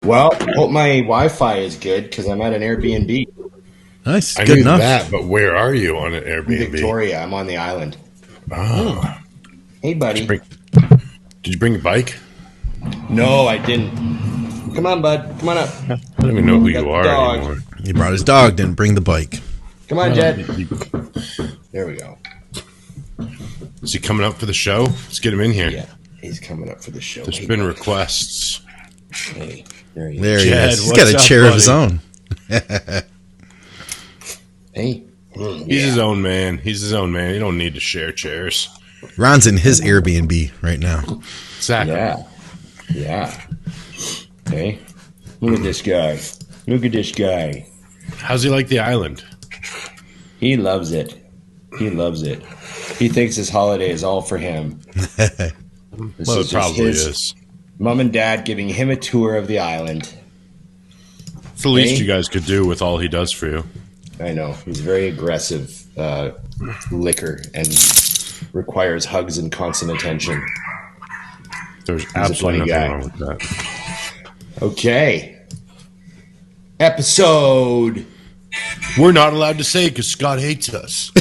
Well, I hope my Wi-Fi is good because I'm at an Airbnb. Nice. I Good knew enough. that, but where are you on an In Airbnb? Victoria. I'm on the island. Oh. Hey, buddy. Did you bring a bike? No, I didn't. Come on, bud. Come on up. I don't even know who Got you the are dog. anymore. He brought his dog, didn't bring the bike. Come on, Jed. There we go. Is he coming up for the show? Let's get him in here. Yeah, he's coming up for the show. There's Hey, been buddy. requests. Hey, there he There is. he Jed, is. He's what's got a up, chair of his buddy? own. Hey. He's his own man. He's his own man. You don't need to share chairs. Ron's in his Airbnb right now. Exactly. Yeah. Hey, look at this guy. Look at this guy. How's he like the island? He loves it. He loves it. He thinks this holiday is all for him. This Well, is it just probably his is. Mom and dad giving him a tour of the island. It's the least Hey. you guys could do with all he does for you. I know. He's very aggressive liquor and requires hugs and constant attention. There's a absolutely funny nothing guy. wrong with that. Okay. Episode. We're not allowed to say because Scott hates us.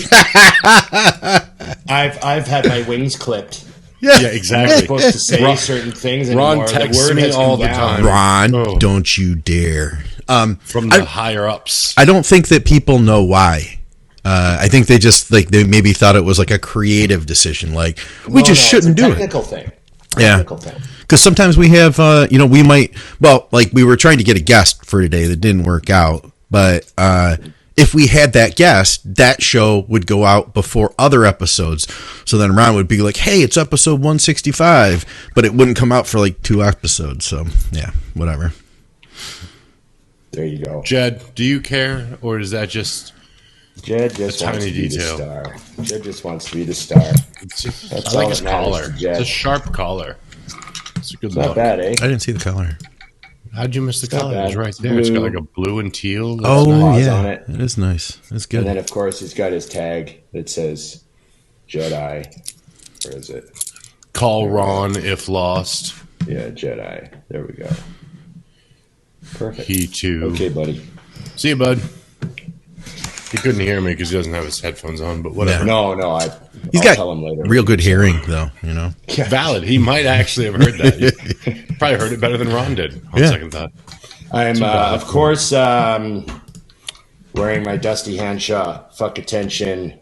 I've had my wings clipped. Yeah, I'm not exactly. supposed to say Ron- certain things Ron anymore. texts the word me has all come the down. time. Ron, Oh. don't you dare. From the higher ups. I don't think that people know why. I think they just they maybe thought it was like a creative decision. Like we just shouldn't do it. Technical thing. Yeah. Technical thing. Because sometimes we have, we might, like we were trying to get a guest for today that didn't work out. But if we had that guest, that show would go out before other episodes. So then Ron would be like, hey, it's episode 165. But it wouldn't come out for like 2 episodes. So, yeah, whatever. There you go. Jed, do you care, or is that just Jed just A wants tiny to be detail. the star. Jed just wants to be the star. It's That's I like all his that matters collar. to It's Jed. a sharp collar. It's a good It's not look. bad, eh? I didn't see the color. How'd you miss the not collar? It's bad. right there. It's got Blue. like a blue and teal. Oh, claws yeah. on it. It is nice. It's And good. then, of course, he's got his tag that says Jedi. Where is it? Call Ron if lost. Yeah, Jedi. There we go. Perfect. He too. Okay, buddy. See you, bud. He couldn't hear me because he doesn't have his headphones on, but whatever. No, He's I'll tell him got later. real good hearing, though, Yeah. Valid. He might actually have heard that. Probably heard it better than Ron did, on Yeah. second thought. I'm, bad. of course, wearing my Dusty Hanshaw Fuck Attention,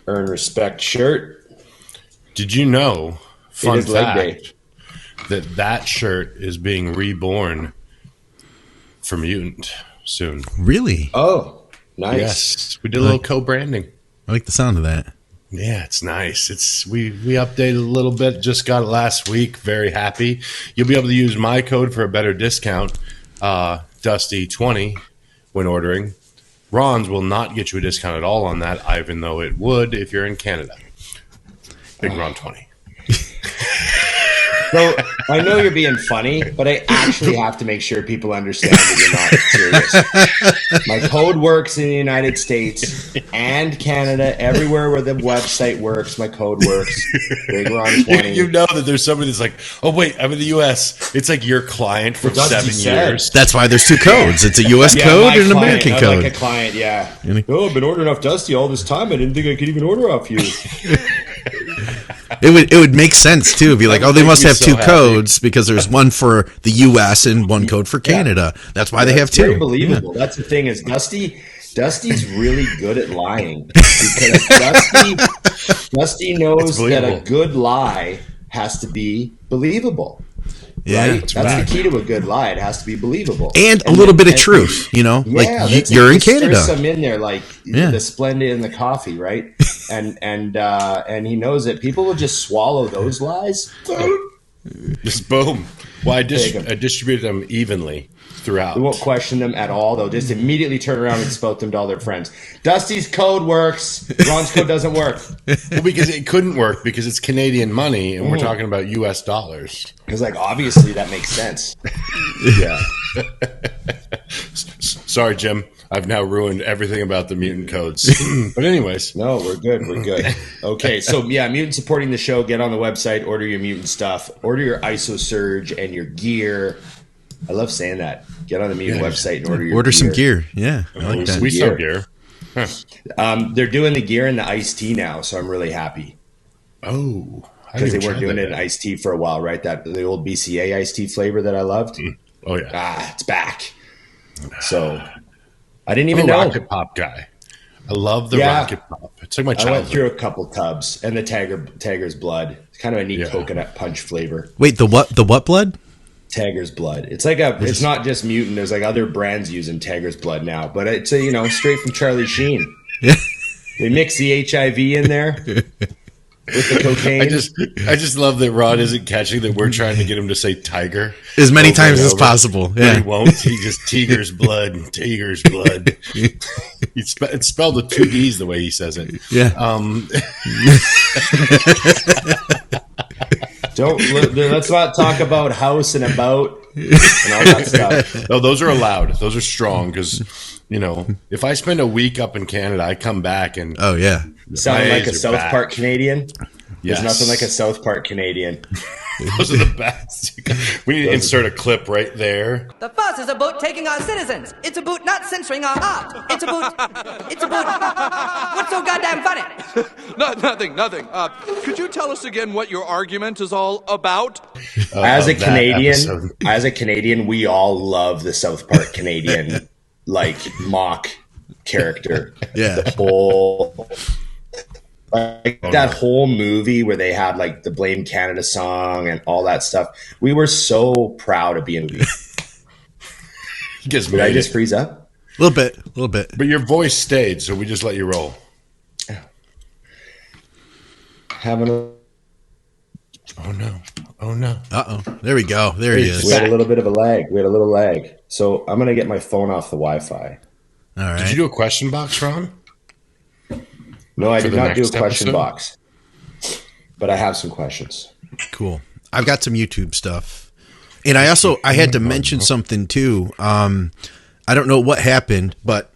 Earn Respect shirt. Did you know, fun is leg day. fact, that shirt is being reborn for Mutant soon? Really? Oh, nice. Yes. We did a little co-branding. I like the sound of that. Yeah, it's nice. We updated a little bit. Just got it last week. Very happy. You'll be able to use my code for a better discount, Dusty20, when ordering. Ron's will not get you a discount at all on that, even though it would if you're in Canada. Big Ron 20. So I know you're being funny, but I actually have to make sure people understand that you're not serious. My code works in the United States and Canada. Everywhere where the website works, my code works. Big Ron 20. You know that there's somebody that's like, oh, wait, I'm in the U.S. It's like your client for Dusty 7 said. years. That's why there's 2 codes. It's a U.S. code my and an client, American I'm code. like a client, yeah. You Oh, I've been ordering off Dusty all this time. I didn't think I could even order off you. It would make sense too. Be like, That oh, would they make must me have so 2 happy. codes because there's one for the U.S. and one code for Canada. That's why they have It's very 2. believable. That's the thing is Dusty's really good at lying because Dusty knows that a believable. good lie has to be believable. Yeah, Right? That's the key to a good lie. It has to be believable. and a little bit of truth. Yeah, like that's you're in There's Canada. some in there, like Yeah. the Splendid and the coffee, right? And he knows that people will just swallow those lies. Just boom. Well, I Take 'em. distributed them evenly throughout. They won't question them at all. They'll just immediately turn around and spout them to all their friends. Dusty's code works. Ron's code doesn't work. Well, because it couldn't work because it's Canadian money and we're talking about U.S. dollars. Because, like, obviously that makes sense. Yeah. Sorry, Jim. I've now ruined everything about the mutant codes. But anyways, No, we're good. We're good. Okay, so yeah, Mutant supporting the show. Get on the website, order your Mutant stuff, order your ISO Surge and your gear. I love saying that. Get on the Mutant website and order your Order some gear. Yeah, I like that. We sell gear. Huh. They're doing the gear and the iced tea now, so I'm really happy. Oh, because they weren't doing it in iced tea for a while, right? That the old BCA iced tea flavor that I loved. Oh yeah, it's back. So I didn't even know. Rocket Pop guy. I love the Rocket Pop. It's like my childhood. I went through a couple tubs and the Tiger's Blood. It's kind of a neat coconut punch flavor. Wait, the what? The what blood? Tiger's Blood. It's like it's not just Mutant. There's like other brands using Tiger's Blood now, but it's straight from Charlie Sheen. Yeah. They mix the HIV in there with the cocaine. I just love that Rod isn't catching that we're trying to get him to say tiger as many times as possible. Yeah, but he won't. He just Tiger's Blood, Tiger's Blood. It's spelled with 2 D's the way he says it. Yeah. Let's not talk about house and about and all that stuff. No, those are allowed. Those are strong because if I spend a week up in Canada, I come back and sound like a South Park Canadian. Yes. There's nothing like a South Park Canadian. Those are the best. We need to insert a clip right there. The fuss is about taking our citizens. It's about not censoring our art. It's about what's so goddamn funny? Nothing. Could you tell us again what your argument is all about? As a Canadian, we all love the South Park Canadian mock character. Yeah. The whole that whole movie where they had the Blame Canada song and all that stuff. We were so proud of being. Did I just freeze up? A little bit. But your voice stayed, so we just let you roll. Oh no. Uh-oh. There we go. There he is. We had a little bit of a lag. So I'm going to get my phone off the Wi-Fi. All right. Did you do a question box, Ron? No, I did not do a question box. But I have some questions. Cool. I've got some YouTube stuff. And I had to mention something too. I don't know what happened, but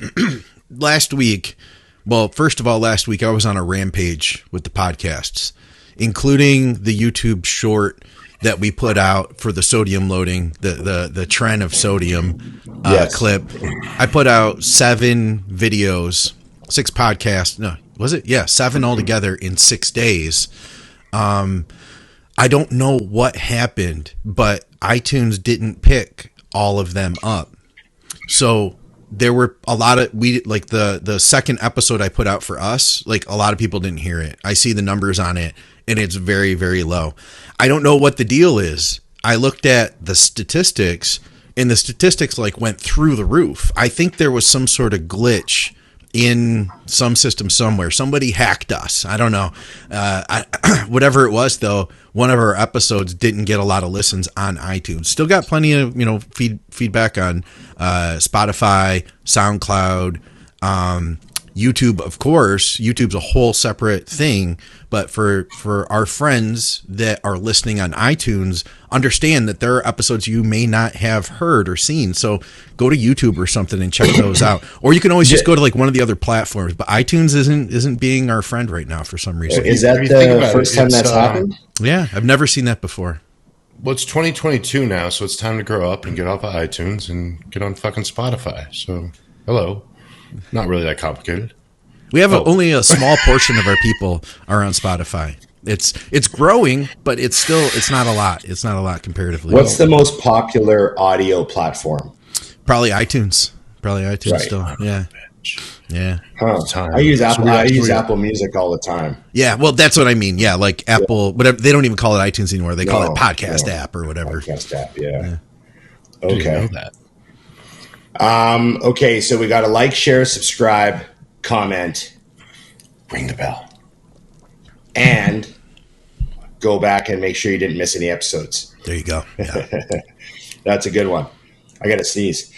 last week I was on a rampage with the podcasts, including the YouTube short that we put out for the sodium loading, the trend of sodium clip. I put out 7 videos, 6 podcasts. No, was it? Yeah, 7 altogether in 6 days. I don't know what happened, but iTunes didn't pick all of them up. So there were a lot of the second episode I put out for us, a lot of people didn't hear it. I see the numbers on it and it's very, very low. I don't know what the deal is. I looked at the statistics and the statistics went through the roof. I think there was some sort of glitch in some system somewhere. Somebody hacked us. I don't know. Whatever it was, though, one of our episodes didn't get a lot of listens on iTunes. Still got plenty of feedback on Spotify, SoundCloud, YouTube. Of course, YouTube's a whole separate thing. But for our friends that are listening on iTunes, understand that there are episodes you may not have heard or seen. So go to YouTube or something and check those out. Or you can always just go to one of the other platforms. But iTunes isn't being our friend right now for some reason. Is that the first time that's happened? Yeah, I've never seen that before. Well, it's 2022 now, so it's time to grow up and get off of iTunes and get on fucking Spotify. So, hello. Not really that complicated. We have only a small portion of our people are on Spotify. It's growing, but it's not a lot. It's not a lot comparatively. What's the most popular audio platform? Probably iTunes. Right. Still. Yeah. Yeah. Huh. I use Apple. I use Apple Music all the time. Yeah. Well, that's what I mean. Yeah, Apple. Whatever. They don't even call it iTunes anymore. They call it podcast app or whatever. Podcast app. Yeah. Okay. Okay. So we got to share, subscribe, comment, ring the bell, and go back and make sure you didn't miss any episodes. There you go. Yeah. That's a good one. I got to sneeze.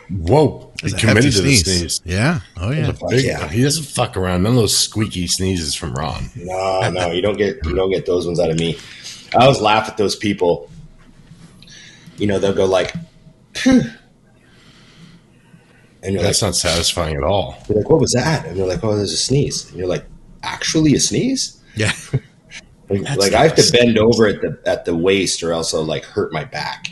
Whoa. He committed to the sneeze. Yeah. Oh, yeah. He doesn't fuck around. None of those squeaky sneezes from Ron. No, you don't get those ones out of me. I always laugh at those people. They'll go and that's not satisfying at all. You're like, what was that? And they're like, oh, there's a sneeze. And you're like, actually a sneeze? Yeah. Like I have to bend over at the waist, or else I'll like hurt my back.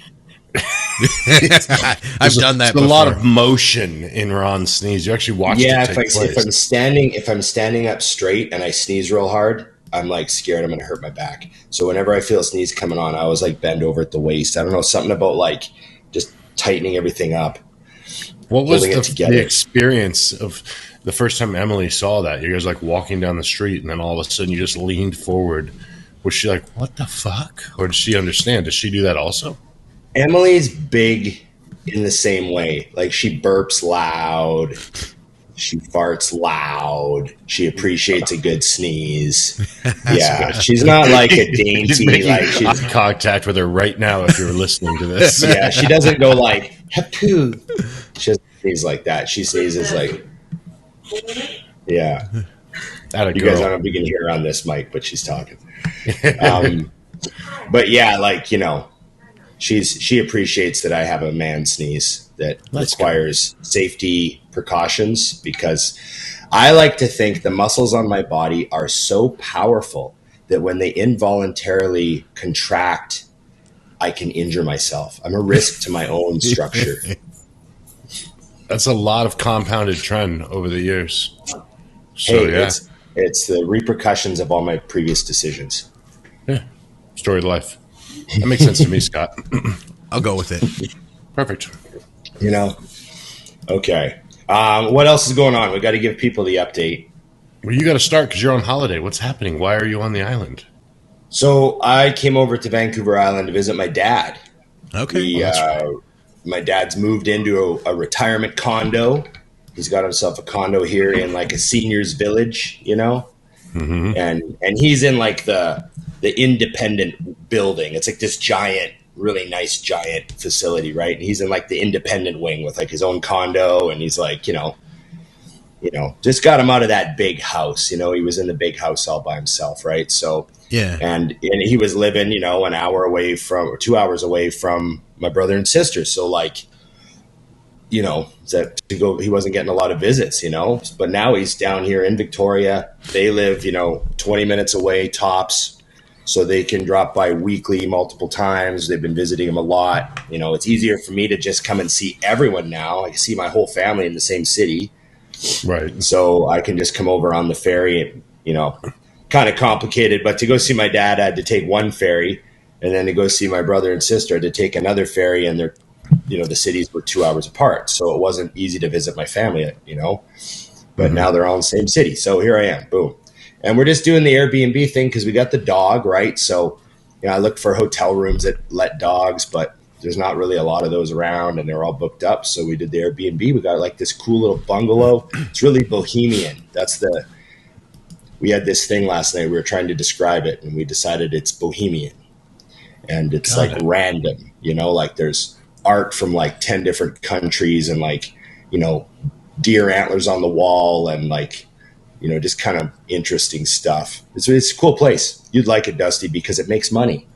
I've done that. There's a lot of motion in Ron's sneeze. You actually watch it take place. If I'm standing up straight and I sneeze real hard, I'm like scared I'm going to hurt my back. So whenever I feel a sneeze coming on, I always like bend over at the waist. I don't know, something about like just tightening everything up. What was the experience of the first time Emily saw that? You guys like walking down the street, and then all of a sudden you just leaned forward. Was she like, "What the fuck?" Or did she understand? Does she do that also? Emily's big in the same way. Like she burps loud, she farts loud, she appreciates a good sneeze. Yeah, she's not like a dainty. Like she's eye contact with her right now. If you're listening to this, yeah, she doesn't go like "hapoo." She doesn't sneeze like that. She sneezes like, yeah. You guys, I don't know if you can hear her on this mic, but she's talking. But yeah, like, you know, she appreciates that I have a man sneeze that requires safety precautions, because I like to think the muscles on my body are so powerful that when they involuntarily contract, I can injure myself. I'm a risk to my own structure. That's a lot of compounded trend over the years. So, hey, it's the repercussions of all my previous decisions. Yeah. Story of life. That makes sense to me, Scott. I'll go with it. Perfect. You know? Okay. What else is going on? We got to give people the update. Well, you got to start because you're on holiday. What's happening? Why are you on the island? So I came over to Vancouver Island to visit my dad. Okay. My dad's moved into a retirement condo. He's got himself a condo here in like a seniors village, you know? Mm-hmm. And he's in like the independent building. It's like this giant, really nice giant facility, right? And he's in like the independent wing with like his own condo, and he's like, you know, just got him out of that big house. You know, he was in the big house all by himself, right? So yeah, and he was living, you know, 2 hours away from my brother and sister. So like, you know, he wasn't getting a lot of visits, you know, but now he's down here in Victoria. They live, you know, 20 minutes away tops, so they can drop by weekly, multiple times. They've been visiting him a lot. You know, it's easier for me to just come and see everyone now. I see my whole family in the same city. Right. So I can just come over on the ferry, you know, kind of complicated, but to go see my dad, I had to take one ferry, and then to go see my brother and sister, I had to take another ferry, and they're, you know, the cities were 2 hours apart. So it wasn't easy to visit my family, you know, but now they're all in the same city. So here I am, boom. And we're just doing the Airbnb thing because we got the dog, right? So, you know, I looked for hotel rooms that let dogs, but there's not really a lot of those around, and they're all booked up. So we did the Airbnb. We got like this cool little bungalow. It's really bohemian. We had this thing last night. We were trying to describe it, and we decided it's bohemian. And it's random, you know, like there's art from like 10 different countries, and like, you know, deer antlers on the wall, and like, you know, just kind of interesting stuff. It's a cool place. You'd like it, Dusty, because it makes money.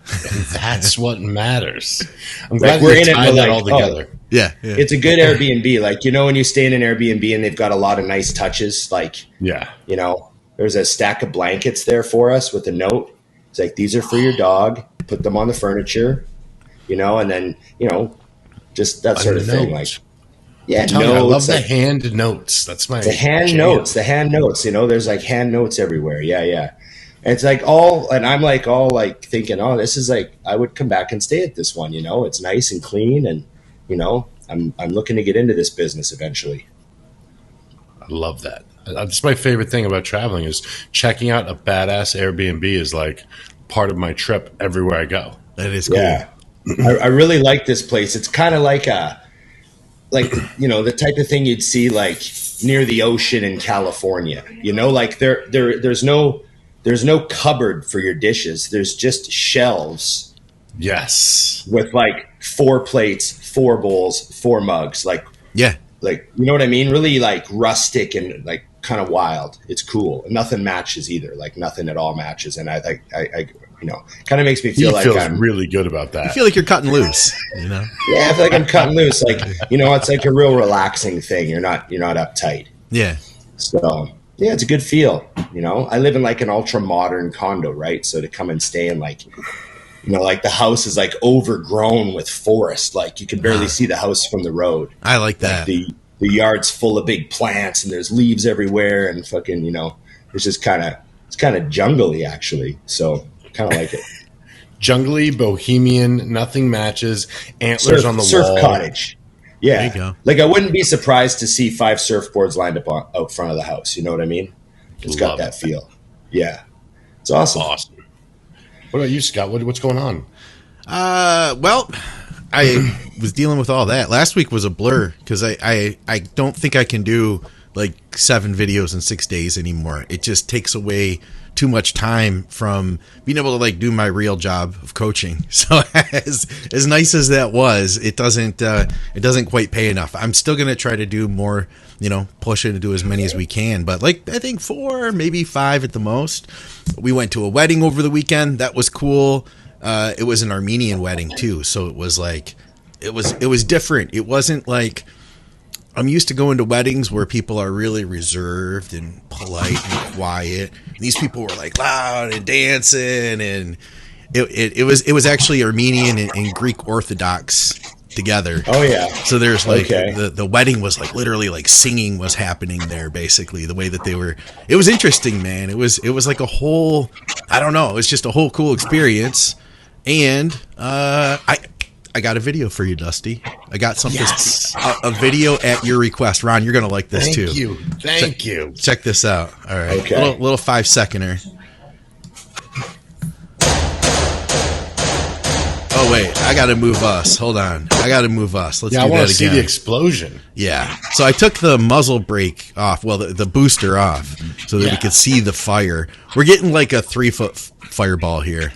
And that's what matters. I'm glad we're in it. We're all together. Yeah. It's a good Airbnb. Like, you know, when you stay in an Airbnb and they've got a lot of nice touches, like, yeah, you know, there's a stack of blankets there for us with a note. It's like, these are for your dog. Put them on the furniture, you know, and then, you know, just that sort of thing. Like, yeah, notes. I love the hand notes. That's my hand notes. The hand notes. You know, there's like hand notes everywhere. Yeah. And it's like and I'm like all like thinking, oh, this is like, I would come back and stay at this one. You know, it's nice and clean, and you know, I'm looking to get into this business eventually. I love that. That's my favorite thing about traveling, is checking out a badass Airbnb is like part of my trip everywhere I go. That is cool. Yeah. I really like this place. It's kind of like you know, the type of thing you'd see like near the ocean in California, you know, like there's no cupboard for your dishes. There's just shelves. Yes. With like 4 plates, 4 bowls, 4 mugs. Like, yeah. Like, you know what I mean? Really like rustic and like kind of wild. It's cool. Nothing matches either. Like nothing at all matches. And I you know, kind of makes me feel like I'm really good about that. You feel like you're cutting loose, you know? Yeah, I feel like I'm cutting loose. Like, you know, it's like a real relaxing thing. You're not uptight. Yeah. So Yeah, it's a good feel. You know, I live in like an ultra modern condo, right? So to come and stay in like, you know, like the house is like overgrown with forest. Like you can barely see the house from the road. I like that. Like the yard's full of big plants and there's leaves everywhere and fucking, you know, it's just kind of jungly actually. So kind of like it. Jungly, bohemian, nothing matches, antlers on the surf wall. Cottage. Yeah. There you go. Like I wouldn't be surprised to see 5 surfboards lined up out front of the house. You know what I mean? It's got that feel. Yeah. It's awesome. Awesome. What about you, Scott? What's going on? Well, I was dealing with all that. Last week was a blur because I don't think I can do like 7 videos in 6 days anymore. It just takes away too much time from being able to like do my real job of coaching. So as nice as that was, it doesn't quite pay enough. I'm still going to try to do more, you know, push it to do as many as we can, but like I think 4, maybe 5 at the most. We went to a wedding over the weekend. That was cool. It was an Armenian wedding too. So it was like, it was different. It wasn't like, I'm used to going to weddings where people are really reserved and polite and quiet. And these people were like loud and dancing, and it was actually Armenian and Greek Orthodox together. Oh yeah. So there's like Okay. the wedding was like literally like singing was happening there, basically the way that they were. It was interesting, man. It was like a whole, I don't know. It was just a whole cool experience. And I got a video for you, Dusty. I got something, Yes. a video at your request. Ron, you're going to like this too. Thank you. Check this out. All right. Okay. Little 5-seconder. Oh, wait. I got to move us. Hold on. I got to move us. Let's Yeah, I do want that to see again. the explosion. Yeah. So I took the muzzle brake off, well, the booster off, so that we could see the fire. We're getting like a 3-foot fireball here.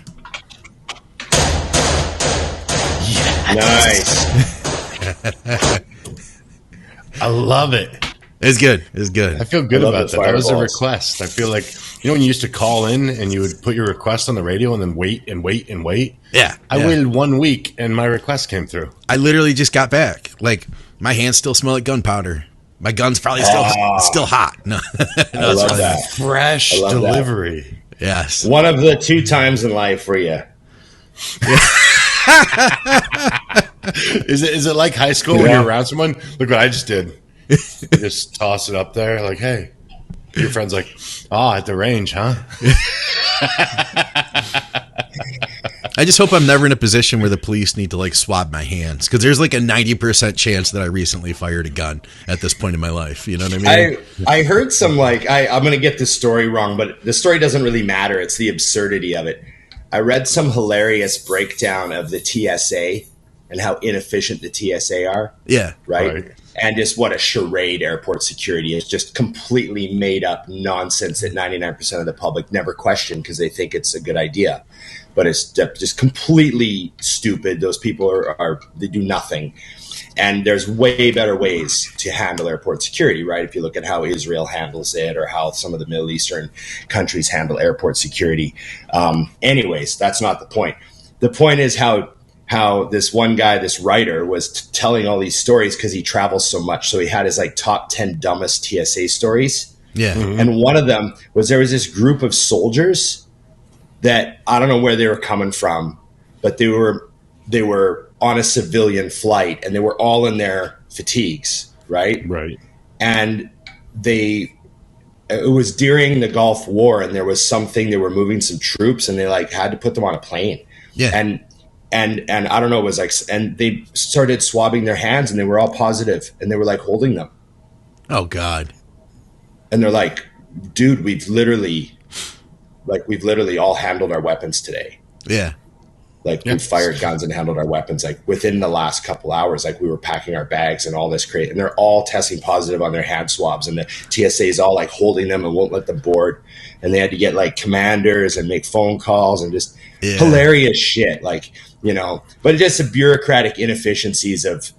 Nice. I love it. It's good. It's good. I feel good I love about the that. That was a fireballs. request. I feel like, you know, when you used to call in and you would put your request on the radio and then wait and wait and wait. Yeah. I yeah. waited 1 week and my request came through. I literally just got back. Like, my hands still smell like gunpowder. My gun's probably still hot. No, I love that. Fresh I love that. delivery. Yes. One of the 2 times in life where you Is it like high school when Yeah. you're around someone? Look what I just did. You just toss it up there like, hey. Your friend's like, at the range, huh? I just hope I'm never in a position where the police need to like swab my hands, because there's like a 90% chance that I recently fired a gun at this point in my life. You know what I mean? I heard some like I'm going to get this story wrong, but the story doesn't really matter. It's the absurdity of it. I read some hilarious breakdown of the TSA and how inefficient the TSA are. Yeah. Right. And just what a charade airport security is. Just completely made up nonsense that 99% of the public never question because they think it's a good idea. But it's just completely stupid. Those people are they do nothing. And there's way better ways to handle airport security, right? If you look at how Israel handles it or how some of the Middle Eastern countries handle airport security. Anyways, that's not the point. The point is how this one guy, this writer, was telling all these stories because he travels so much. So he had his like top 10 dumbest TSA stories. Yeah. Mm-hmm. And one of them was there was this group of soldiers that I don't know where they were coming from, but they were on a civilian flight and they were all in their fatigues, right? Right. And it was during the Gulf War and there was something, they were moving some troops and they like had to put them on a plane. Yeah. And I don't know, it was like, and they started swabbing their hands and they were all positive and they were like holding them. Oh God. And they're like, dude, we've literally all handled our weapons today. Yeah. Like we fired guns and handled our weapons like within the last couple hours. Like we were packing our bags and all this crate, and they're all testing positive on their hand swabs. And the TSA is all like holding them and won't let them board. And they had to get like commanders and make phone calls and just hilarious shit. Like, you know, but just the bureaucratic inefficiencies of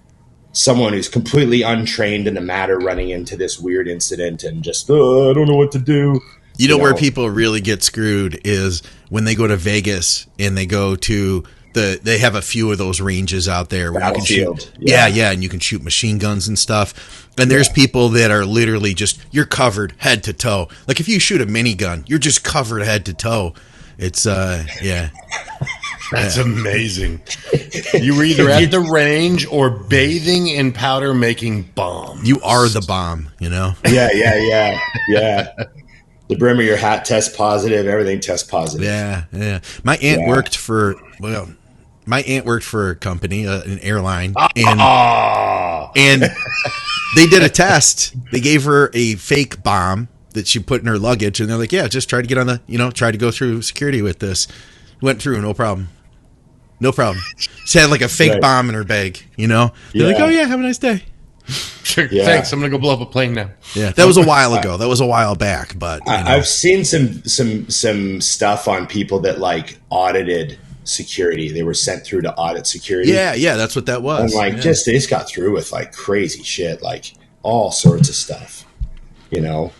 someone who's completely untrained in the matter running into this weird incident and just, I don't know what to do. You know where people really get screwed is when they go to Vegas and they go to they have a few of those ranges out there where you can shoot. Yeah, and you can shoot machine guns and stuff. And there's people that are literally just, you're covered head to toe. Like if you shoot a minigun, you're just covered head to toe. It's That's amazing. You were either at the range or bathing in powder making bombs. You are the bomb, you know? Yeah. The brim of your hat tests positive. Everything tests positive. Yeah. My aunt worked for a company, an airline, and they did a test. They gave her a fake bomb that she put in her luggage, and they're like, "Yeah, just try to get on try to go through security with this." Went through, no problem. She had like a fake bomb in her bag, you know? They're like, "Oh yeah, have a nice day." Thanks. I'm gonna go blow up a plane now. Yeah, that was a while ago. That was a while back, but I've seen some stuff on people that like audited security. They were sent through to audit security. Yeah, that's what that was. And they just got through with like crazy shit, like all sorts of stuff. You know,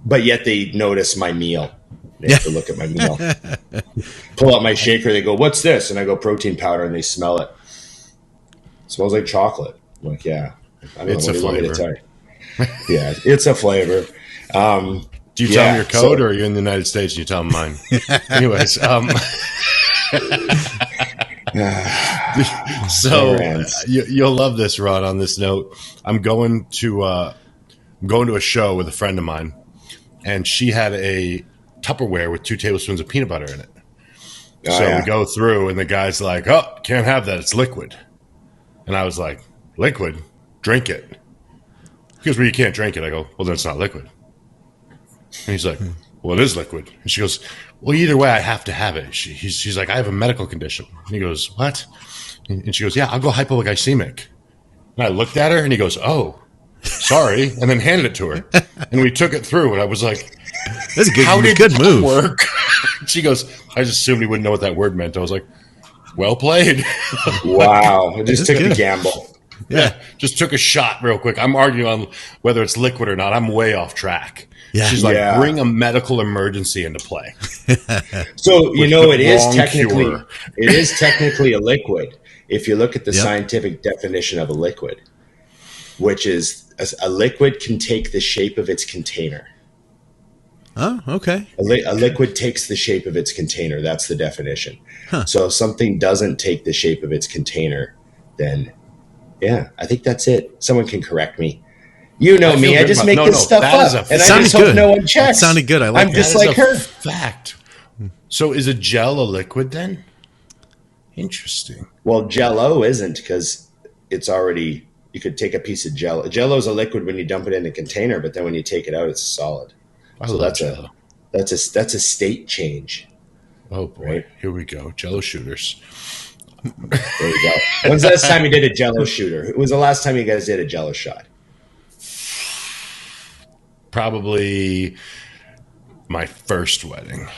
but yet they notice my meal. They have to look at my meal. Pull out my shaker. They go, "What's this?" And I go, "Protein powder," and they smell it. It smells like chocolate. I'm like, yeah, I don't it's know a flavor. Yeah, it's a flavor. Do you tell them your code, or are you in the United States and you tell them mine? Anyways, so you'll love this, Rod. On this note, I'm going to a show with a friend of mine, and she had a Tupperware with 2 tablespoons of peanut butter in it. We go through, and the guy's like, "Oh, can't have that. It's liquid." And I was like, "Liquid? Drink it." He goes, "Well, you can't drink it." I go, "Well, then it's not liquid." And he's like, "Well, it is liquid." And she goes, "Well, either way, I have to have it." She's like, "I have a medical condition." And he goes, "What?" And she goes, "Yeah, I'll go hypoglycemic." And I looked at her, and he goes, "Oh, sorry," and then handed it to her. And we took it through, and I was like, "That's a good that move." Work? She goes, "I just assumed he wouldn't know what that word meant." I was like, "Well played." Wow. I just took a gamble. Yeah, just took a shot real quick. I'm arguing on whether it's liquid or not. I'm way off track. Yeah. She's like, bring a medical emergency into play. So, it is technically a liquid if you look at the scientific definition of a liquid, which is a liquid can take the shape of its container. Oh, okay. A liquid takes the shape of its container. That's the definition. Huh. So if something doesn't take the shape of its container, then, I think that's it. Someone can correct me. You know me. I just make this stuff up. And I just hope no one checks. That sounded good. I like I'm just like her. Fact. So is a gel a liquid then? Interesting. Well, Jell-O isn't, because it's already, you could take a piece of Jell-O. Jell-O is a liquid when you dump it in a container, but then when you take it out, it's solid. So that's a state change. Oh boy, right? Here we go. Jell-O shooters. There you go. When's the last time you did a Jell-O shooter? When was the last time you guys did a Jell-O shot? Probably my first wedding.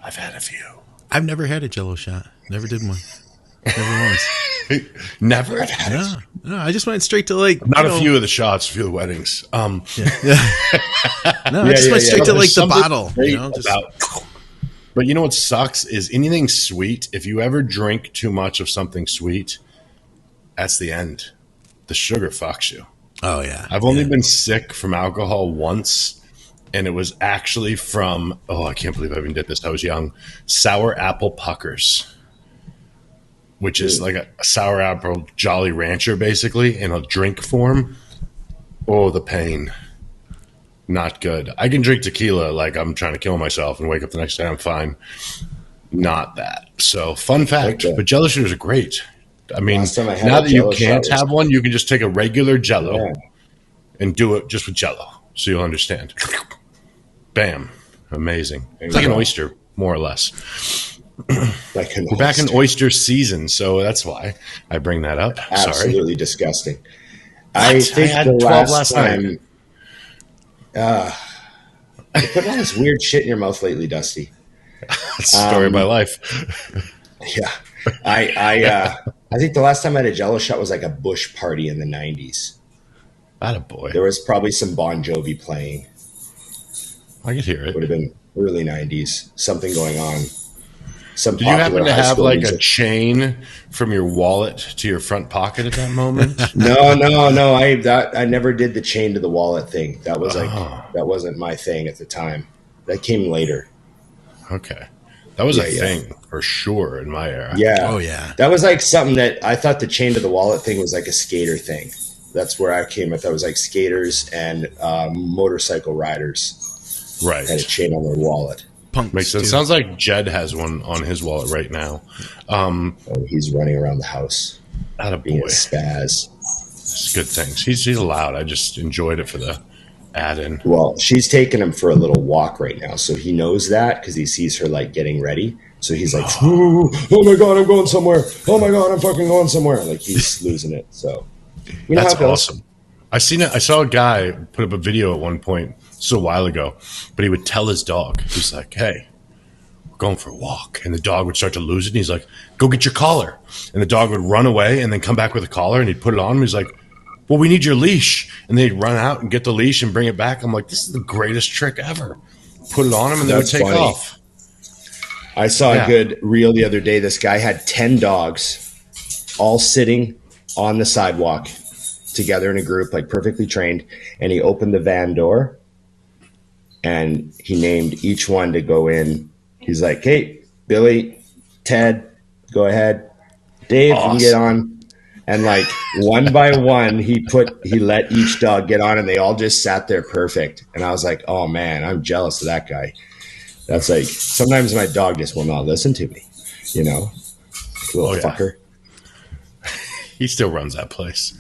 I've had a few. I've never had a Jell-O shot. Never did one. Never once. Never had it. No, I just went straight to like not a few of the shots, a few of the weddings. I just went straight to like the bottle. But you know what sucks is anything sweet. If you ever drink too much of something sweet, that's the end. The sugar fucks you. Oh yeah. I've only been sick from alcohol once, and it was actually from I can't believe I even did this. I was young. Sour apple puckers. Which is like a sour apple Jolly Rancher, basically, in a drink form. Oh, the pain. Not good. I can drink tequila like I'm trying to kill myself and wake up the next day, I'm fine. Not that. So, fun fact. But Jell-O shooters are great. I mean, now that you can't have one, you can just take a regular Jell-O and do it just with Jell-O. So you'll understand. Bam. Amazing. It's like an oyster, more or less. We're back in oyster season, so that's why I bring that up. Absolutely disgusting. I think I had 12 last time. You put all this weird shit in your mouth lately, Dusty. That's the story of my life. Yeah, I think the last time I had a Jell-O shot was like a bush party in the 90s. Attaboy. There was probably some Bon Jovi playing. I could hear it. Would have been early 90s. Something going on. some Did you happen popular to high have school like a music. chain from your wallet to your front pocket at that moment? No. I never did the chain to the wallet thing. That was that wasn't my thing at the time. That came later. Okay. That was a Yeah. thing for sure in my era. Yeah. Oh, yeah. That was like something that I thought the chain to the wallet thing was like a skater thing. That's where I came with. That was like skaters and motorcycle riders Right. had a chain on their wallet. Punks Makes sense. too. Sounds like Jed has one on his wallet right now. Oh, he's running around the house being a Attaboy. spaz. It's good things. He's allowed. I just enjoyed it for the add-in. Well, she's taking him for a little walk right now, so he knows that because he sees her like getting ready. So he's like, "Oh my god, I'm going somewhere! Oh my god, I'm fucking going somewhere!" Like he's losing it. So you know That's how it goes. awesome. I saw a guy put up a video at one point, just a while ago, but he would tell his dog, he's like, "Hey, we're going for a walk," and the dog would start to lose it. And he's like, "Go get your collar," and the dog would run away and then come back with a collar, and he'd put it on. And he's like, "Well, we need your leash," and they'd run out and get the leash and bring it back. I'm like, "This is the greatest trick ever." Put it on him, and they would That's take funny. off. I saw Yeah. a good reel the other day. This guy had 10 dogs all sitting on the sidewalk together in a group, like perfectly trained. And he opened the van door and he named each one to go in. He's like, "Hey, Billy, Ted, go ahead. Dave, you can get on." And like one by one, he let each dog get on and they all just sat there perfect. And I was like, "Oh man, I'm jealous of that guy." That's like, sometimes my dog just will not listen to me, you know, little fucker. He still runs that place.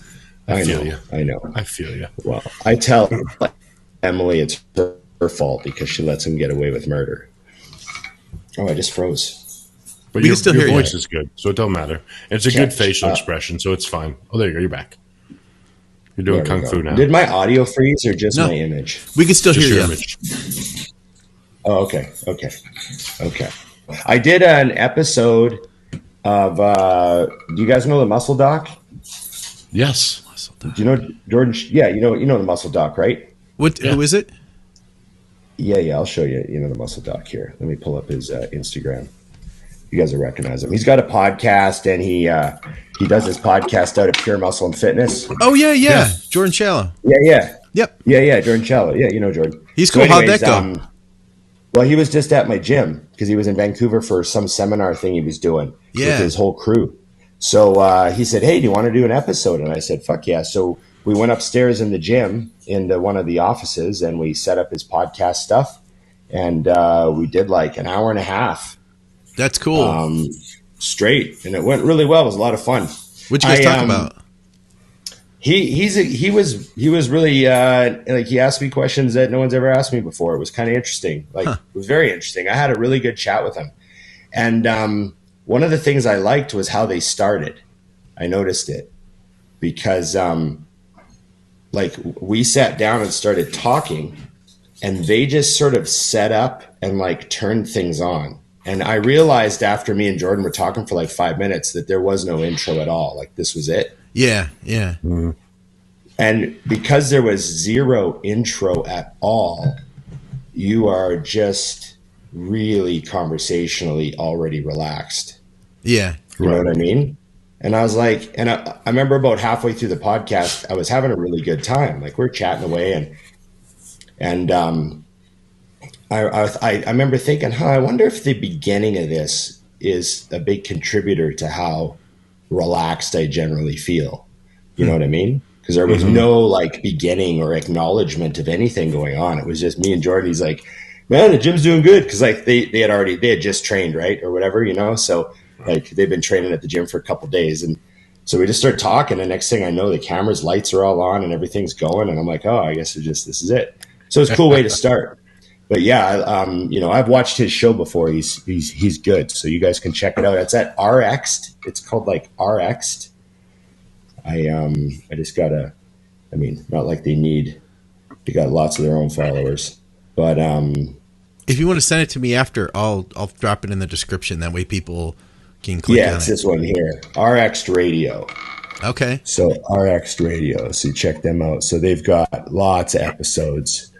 I feel know. you. I know. I feel you. Well, I tell Emily it's her fault because she lets him get away with murder. Oh, I just froze. But We your, can still your hear you. voice is good, so it don't matter. And it's a good facial expression, so it's fine. Oh, there you go. You're back. You're doing There we kung go. fu now. Did my audio freeze or just No. my image? We can still Just hear your you. image. Oh, okay. I did an episode of, do you guys know the Muscle Doc? Yes. Do you know Jordan? Yeah, you know the Muscle Doc, right? What? Yeah. Who is it? Yeah, I'll show you. You know the Muscle Doc here. Let me pull up his Instagram. You guys will recognize him. He's got a podcast, and he does his podcast out of Pure Muscle and Fitness. Oh yeah. Jordan Shallow. Yeah. Yep. Yeah, Jordan Shallow. Yeah, you know Jordan. He's cool. How'd that go? Well, he was just at my gym because he was in Vancouver for some seminar thing he was doing with his whole crew. So he said, "Hey, do you want to do an episode?" And I said, "Fuck yeah." So we went upstairs in the gym into one of the offices and we set up his podcast stuff. And we did like an hour and a half That's cool. straight. And it went really well. It was a lot of fun. What'd you guys talk about? He was really like he asked me questions that no one's ever asked me before. It was kind of interesting. Like it was very interesting. I had a really good chat with him. And one of the things I liked was how they started. I noticed it because like we sat down and started talking and they just sort of set up and like turned things on. And I realized after me and Jordan were talking for like 5 minutes that there was no intro at all. Like this was it. Yeah. And because there was zero intro at all, you are just really conversationally already relaxed. Yeah. You know what I mean? And I was like, and I remember about halfway through the podcast, I was having a really good time. Like we're chatting away and I remember thinking, I wonder if the beginning of this is a big contributor to how relaxed I generally feel. You know what I mean? Because there was no like beginning or acknowledgement of anything going on. It was just me and Jordan. He's like, "Man, the gym's doing good." Because like they had just trained, right? Or whatever, you know? So like they've been training at the gym for a couple of days. And so we just start talking. And next thing I know, the camera's lights are all on and everything's going. And I'm like, oh, I guess this is it. So it's a cool way to start. But yeah, I've watched his show before. He's good. So you guys can check it out. It's at RX'd. It's called like RX'd. I just gotta, not like they got lots of their own followers, but if you want to send it to me after, I'll drop it in the description. That way people can click on it's it. this one here, RX Radio. Okay. So RX Radio. So check them out. So they've got lots of episodes.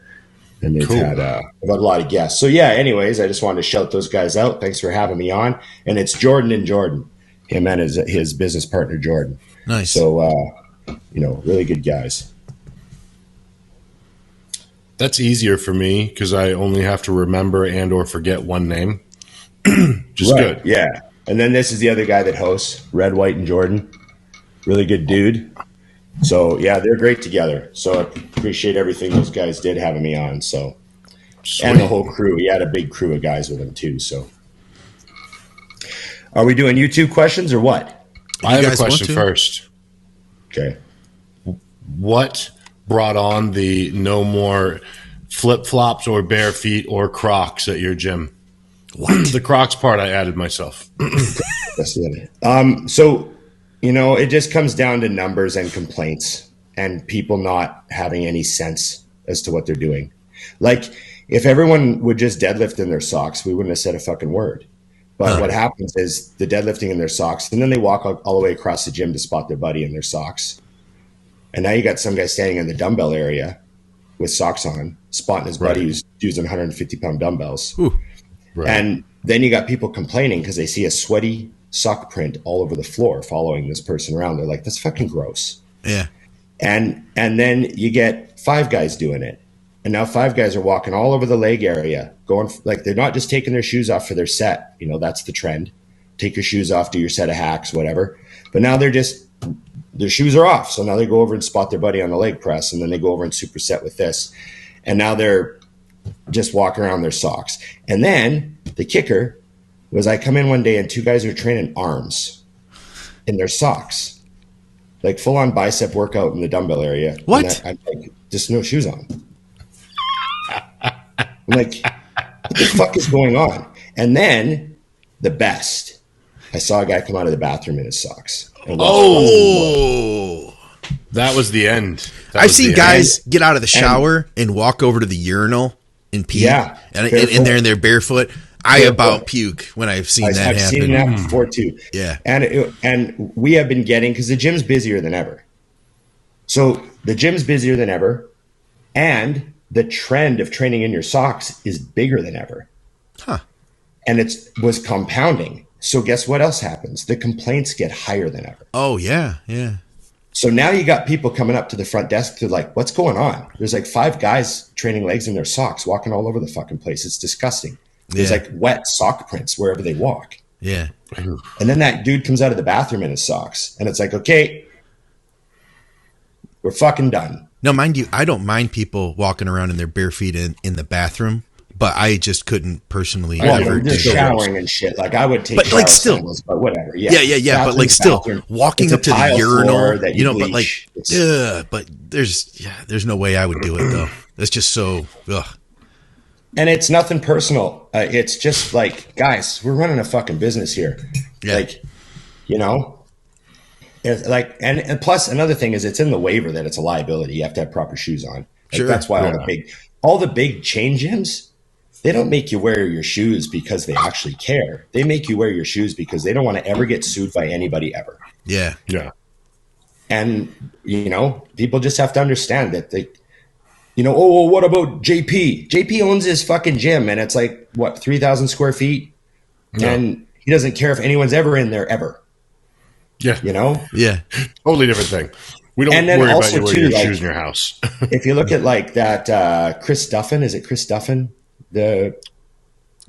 And they've Cool. had a lot of guests. So yeah, anyways, I just wanted to shout those guys out. Thanks for having me on. And it's Jordan and Jordan, him and his business partner, Jordan. Nice. So, really good guys. That's easier for me because I only have to remember and or forget one name. Just Right, good. yeah. And then this is the other guy that hosts, Red, White, and Jordan. Really good dude. So, yeah, they're great together. So I appreciate everything those guys did having me on. So, and the whole crew. He had a big crew of guys with him too. So, are we doing YouTube questions or what? I have a guys want question to? first. Okay. What brought on the no more flip-flops or bare feet or Crocs at your gym? What? The Crocs part I added myself. That's the other. So, it just comes down to numbers and complaints and people not having any sense as to what they're doing. Like, if everyone would just deadlift in their socks, we wouldn't have said a fucking word. But what happens is the deadlifting in their socks, and then they walk all the way across the gym to spot their buddy in their socks. And now you got some guy standing in the dumbbell area with socks on, spotting his buddy who's using 150-pound dumbbells. Ooh. Right. And then you got people complaining because they see a sweaty sock print all over the floor following this person around. They're like, that's fucking gross. Yeah. And then you get 5 guys doing it. And now 5 guys are walking all over the leg area, going like they're not just taking their shoes off for their set. That's the trend. Take your shoes off, do your set of hacks, whatever. But now their shoes are off. So now they go over and spot their buddy on the leg press, and then they go over and superset with this. And now they're just walking around their socks. And then the kicker was I come in one day and 2 guys are training arms in their socks. Like full on bicep workout in the dumbbell area. What? And I'm like, just no shoes on. I'm like, what the fuck is going on? And then the best, I saw a guy come out of the bathroom in his socks. And Oh. That was the end. I've seen guys get out of the shower and walk over to the urinal and pee. Yeah, And barefoot. they're in their barefoot. I Barefoot. about puke when I've seen that I've happen. seen that before too. Yeah. And we have been getting, because the gym's busier than ever. So the gym's busier than ever, and the trend of training in your socks is bigger than ever. Huh. And it was compounding. So guess what else happens? The complaints get higher than ever. Oh, yeah. Yeah. So now you got people coming up to the front desk to like, what's going on? There's like 5 guys training legs in their socks, walking all over the fucking place. It's disgusting. There's Yeah. like wet sock prints wherever they walk. Yeah. And then that dude comes out of the bathroom in his socks. And it's like, okay, we're fucking done. Now, mind you, I don't mind people walking around in their bare feet in the bathroom, but I just couldn't personally Well, ever they're do that. showering and shit. Like I would take But, like, shower still- sandals, but whatever. Yeah, Yeah. But like still walking It's a up to the tile floor urinal, that but like, bleach. It's- but there's no way I would do it though. It's just so, ugh. And it's nothing personal. It's just like, guys, we're running a fucking business here. Yeah. Like, it's like, and plus another thing is it's in the waiver that it's a liability. You have to have proper shoes on. Like, Sure. That's why all the big chain gyms, they don't make you wear your shoes because they actually care. They make you wear your shoes because they don't want to ever get sued by anybody ever. Yeah. Yeah. And, people just have to understand that they, oh, well, what about JP? JP owns his fucking gym and it's like, 3,000 square feet? Yeah. And he doesn't care if anyone's ever in there ever, Yeah. Yeah. Totally different thing. We don't And then worry about also, you wearing too, your like- shoes in your house. If you look at like that Chris Duffin, is it Chris Duffin?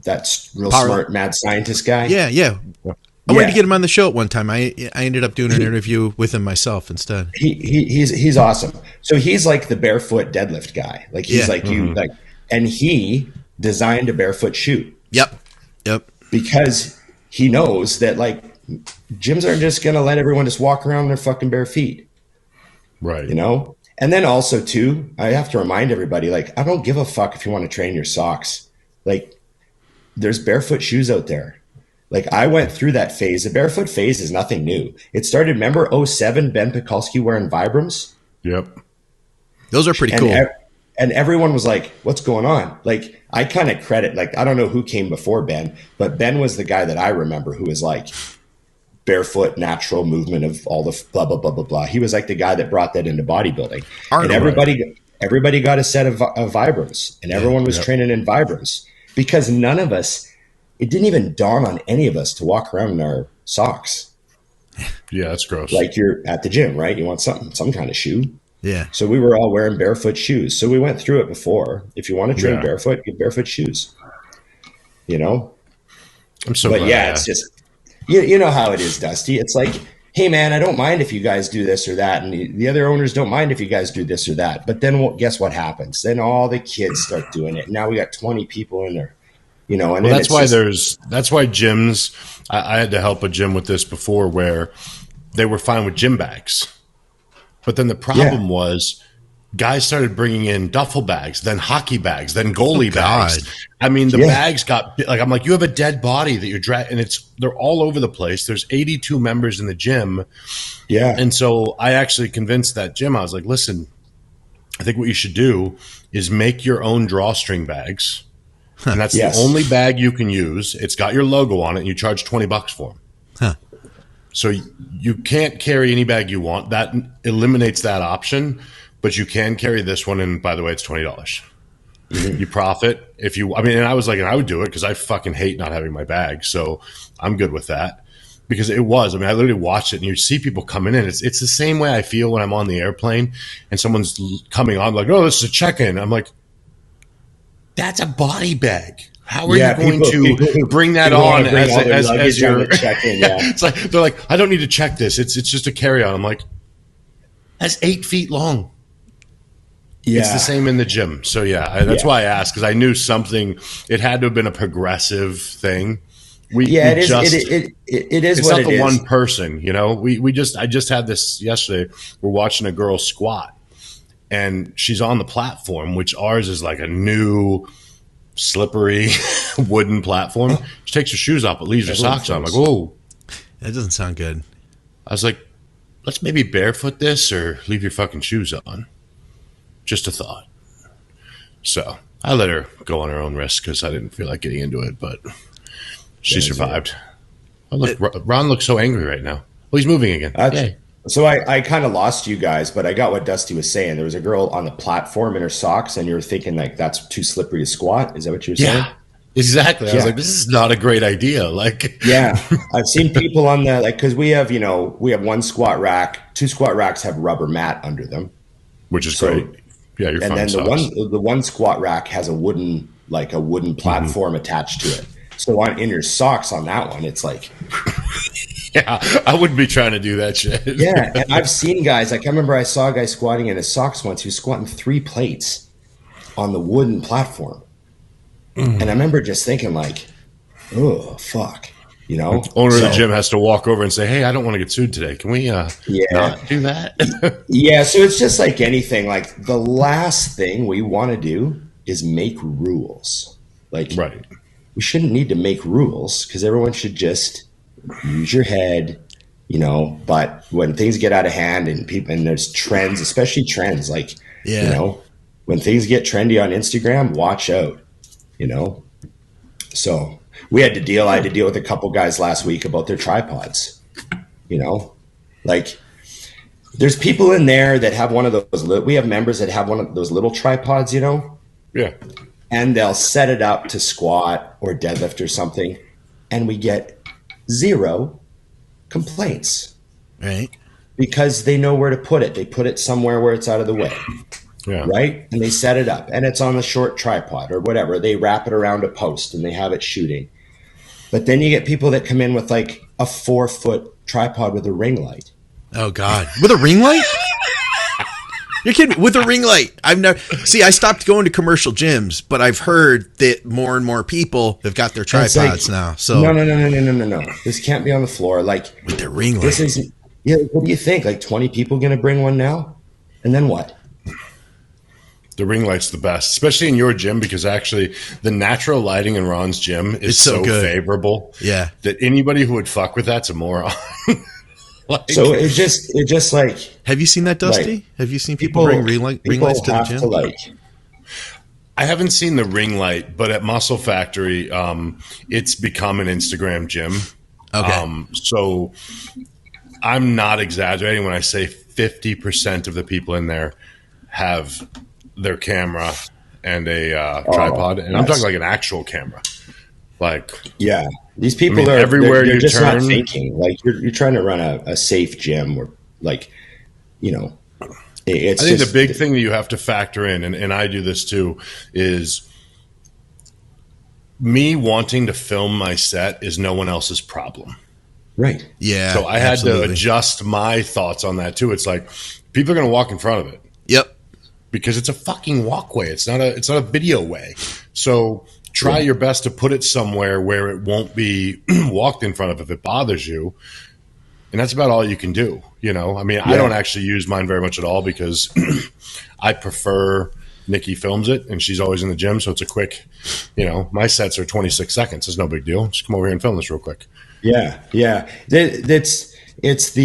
That's real Partlow. smart mad scientist guy. Yeah. I wanted to get him on the show at one time. I ended up doing an interview with him myself instead. He's awesome. So he's like the barefoot deadlift guy. Like he's Yeah. and he designed a barefoot shoe Yep. because he knows that like gyms aren't just gonna let everyone just walk around in their fucking bare feet, Right. And then also too, I have to remind everybody, like, I don't give a fuck if you want to train your socks. Like, there's barefoot shoes out there. Like, I went through that phase. The barefoot phase is nothing new. It started, remember 07, Ben Pekulski wearing Vibrams? Yep. Those are pretty And, cool. and everyone was like, what's going on? Like, I kind of credit, like, I don't know who came before Ben, but Ben was the guy that I remember who was like, barefoot natural movement of all the blah, blah, blah, blah, blah. He was like the guy that brought that into bodybuilding. Arnold. And everybody got a set of Vibrams, and everyone was training in Vibrams because none of us, it didn't even dawn on any of us to walk around in our socks. Yeah, that's gross. Like you're at the gym, right? You want some kind of shoe. Yeah. So we were all wearing barefoot shoes. So we went through it before. If you want to train barefoot, get barefoot shoes. You know? I'm so But glad. yeah, it's just, you know how it is, Dusty. It's like, hey, man, I don't mind if you guys do this or that. And the other owners don't mind if you guys do this or that. But then guess what happens? Then all the kids start doing it. Now we got 20 people in there. You know, and well, that's why gyms. I had to help a gym with this before, where they were fine with gym bags, but then the problem was guys started bringing in duffel bags, then hockey bags, then goalie bags. I mean, the bags got like, I'm like, you have a dead body that you're dragging, and they're all over the place. There's 82 members in the gym, and so I actually convinced that gym. I was like, listen, I think what you should do is make your own drawstring bags. And that's the only bag you can use. It's got your logo on it, and you charge $20 for them. So you can't carry any bag you want. That eliminates that option, but you can carry this one. And by the way, it's $20. You profit if you. I mean, and I was like, and I would do it because I fucking hate not having my bag. So I'm good with that because it was. I mean, I literally watched it, and you see people coming in. It's the same way I feel when I'm on the airplane and someone's coming on like, oh, this is a check-in. I'm like, that's a body bag. How are you going to bring that on as your check-in? Yeah. It's like they're like, I don't need to check this. It's just a carry-on. I'm like, that's 8 feet long. Yeah. It's the same in the gym. So that's why I asked, because I knew something. It had to have been a progressive thing. It is. It's not the one person. You know, I just had this yesterday. We're watching a girl squat. And she's on the platform, which ours is like a new, slippery wooden platform. She takes her shoes off, but leaves her socks on. I'm like, whoa. That doesn't sound good. I was like, let's maybe barefoot this or leave your fucking shoes on. Just a thought. So I let her go on her own risk because I didn't feel like getting into it, but she survived. Oh, look, Ron looks so angry right now. Oh, he's moving again. Yay. So I kind of lost you guys, but I got what Dusty was saying. There was a girl on the platform in her socks, and you were thinking like that's too slippery to squat. Is that what you were saying? Yeah, exactly. I was like, this is not a great idea. Like, I've seen people on the because we have one squat rack. 2 squat racks have rubber mat under them, which is great. Yeah, you're fine. And then the one squat rack has a wooden platform attached to it. So in your socks on that one, it's like. Yeah, I wouldn't be trying to do that shit. Yeah, and I've seen guys, like I remember I saw a guy squatting in his socks once. He was squatting 3 plates on the wooden platform. And I remember just thinking like, oh, fuck. You know? Owner of the gym has to walk over and say, hey, I don't want to get sued today. Can we not do that? Yeah, so it's just like anything. Like the last thing we want to do is make rules. Like, we shouldn't need to make rules because everyone should just use your head, you know. But when things get out of hand and there's trends, especially trends, like you know, when things get trendy on Instagram, watch out, you know. So I had to deal with a couple guys last week about their tripods, you know, like there's people in there that have one of those. We have members that have one of those little tripods, you know. Yeah. And they'll set it up to squat or deadlift or something, and we get 0 complaints, right? Because they know where to put it. They put it somewhere where it's out of the way, right? And they set it up, and it's on the short tripod or whatever. They wrap it around a post, and they have it shooting. But then you get people that come in with like a 4-foot tripod with a ring light. Oh God, with a ring light? You're kidding me? With a ring light. I stopped going to commercial gyms, but I've heard that more and more people have got their tripods now. So no. This can't be on the floor. Like with the ring light. This is what do you think? Like 20 people going to bring one now? And then what? The ring light's the best, especially in your gym, because actually the natural lighting in Ron's gym is so favorable. Yeah. That anybody who would fuck with that's a moron. So it just like. Have you seen that, Dusty? Have you seen people bring ring lights to the gym? I haven't seen the ring light, but at Muscle Factory, it's become an Instagram gym. Okay. So I'm not exaggerating when I say 50% of the people in there have their camera and a tripod, and I'm talking like an actual camera. Like, yeah, these people are everywhere they're you just turn. not thinking. Like you're trying to run a safe gym, where like, you know, it's. I think just, the big thing that you have to factor in, and I do this too, is me wanting to film my set is no one else's problem. Right. Yeah. So I had to adjust my thoughts on that too. It's like people are going to walk in front of it. Yep. Because it's a fucking walkway. It's not a video way. So try your best to put it somewhere where it won't be walked in front of if it bothers you. And that's about all you can do. You know, I mean, I don't actually use mine very much at all because I prefer Nikki films it and she's always in the gym. So it's a quick, you know, my sets are 26 seconds. It's no big deal. Just come over here and film this real quick. Yeah. Yeah. It's the,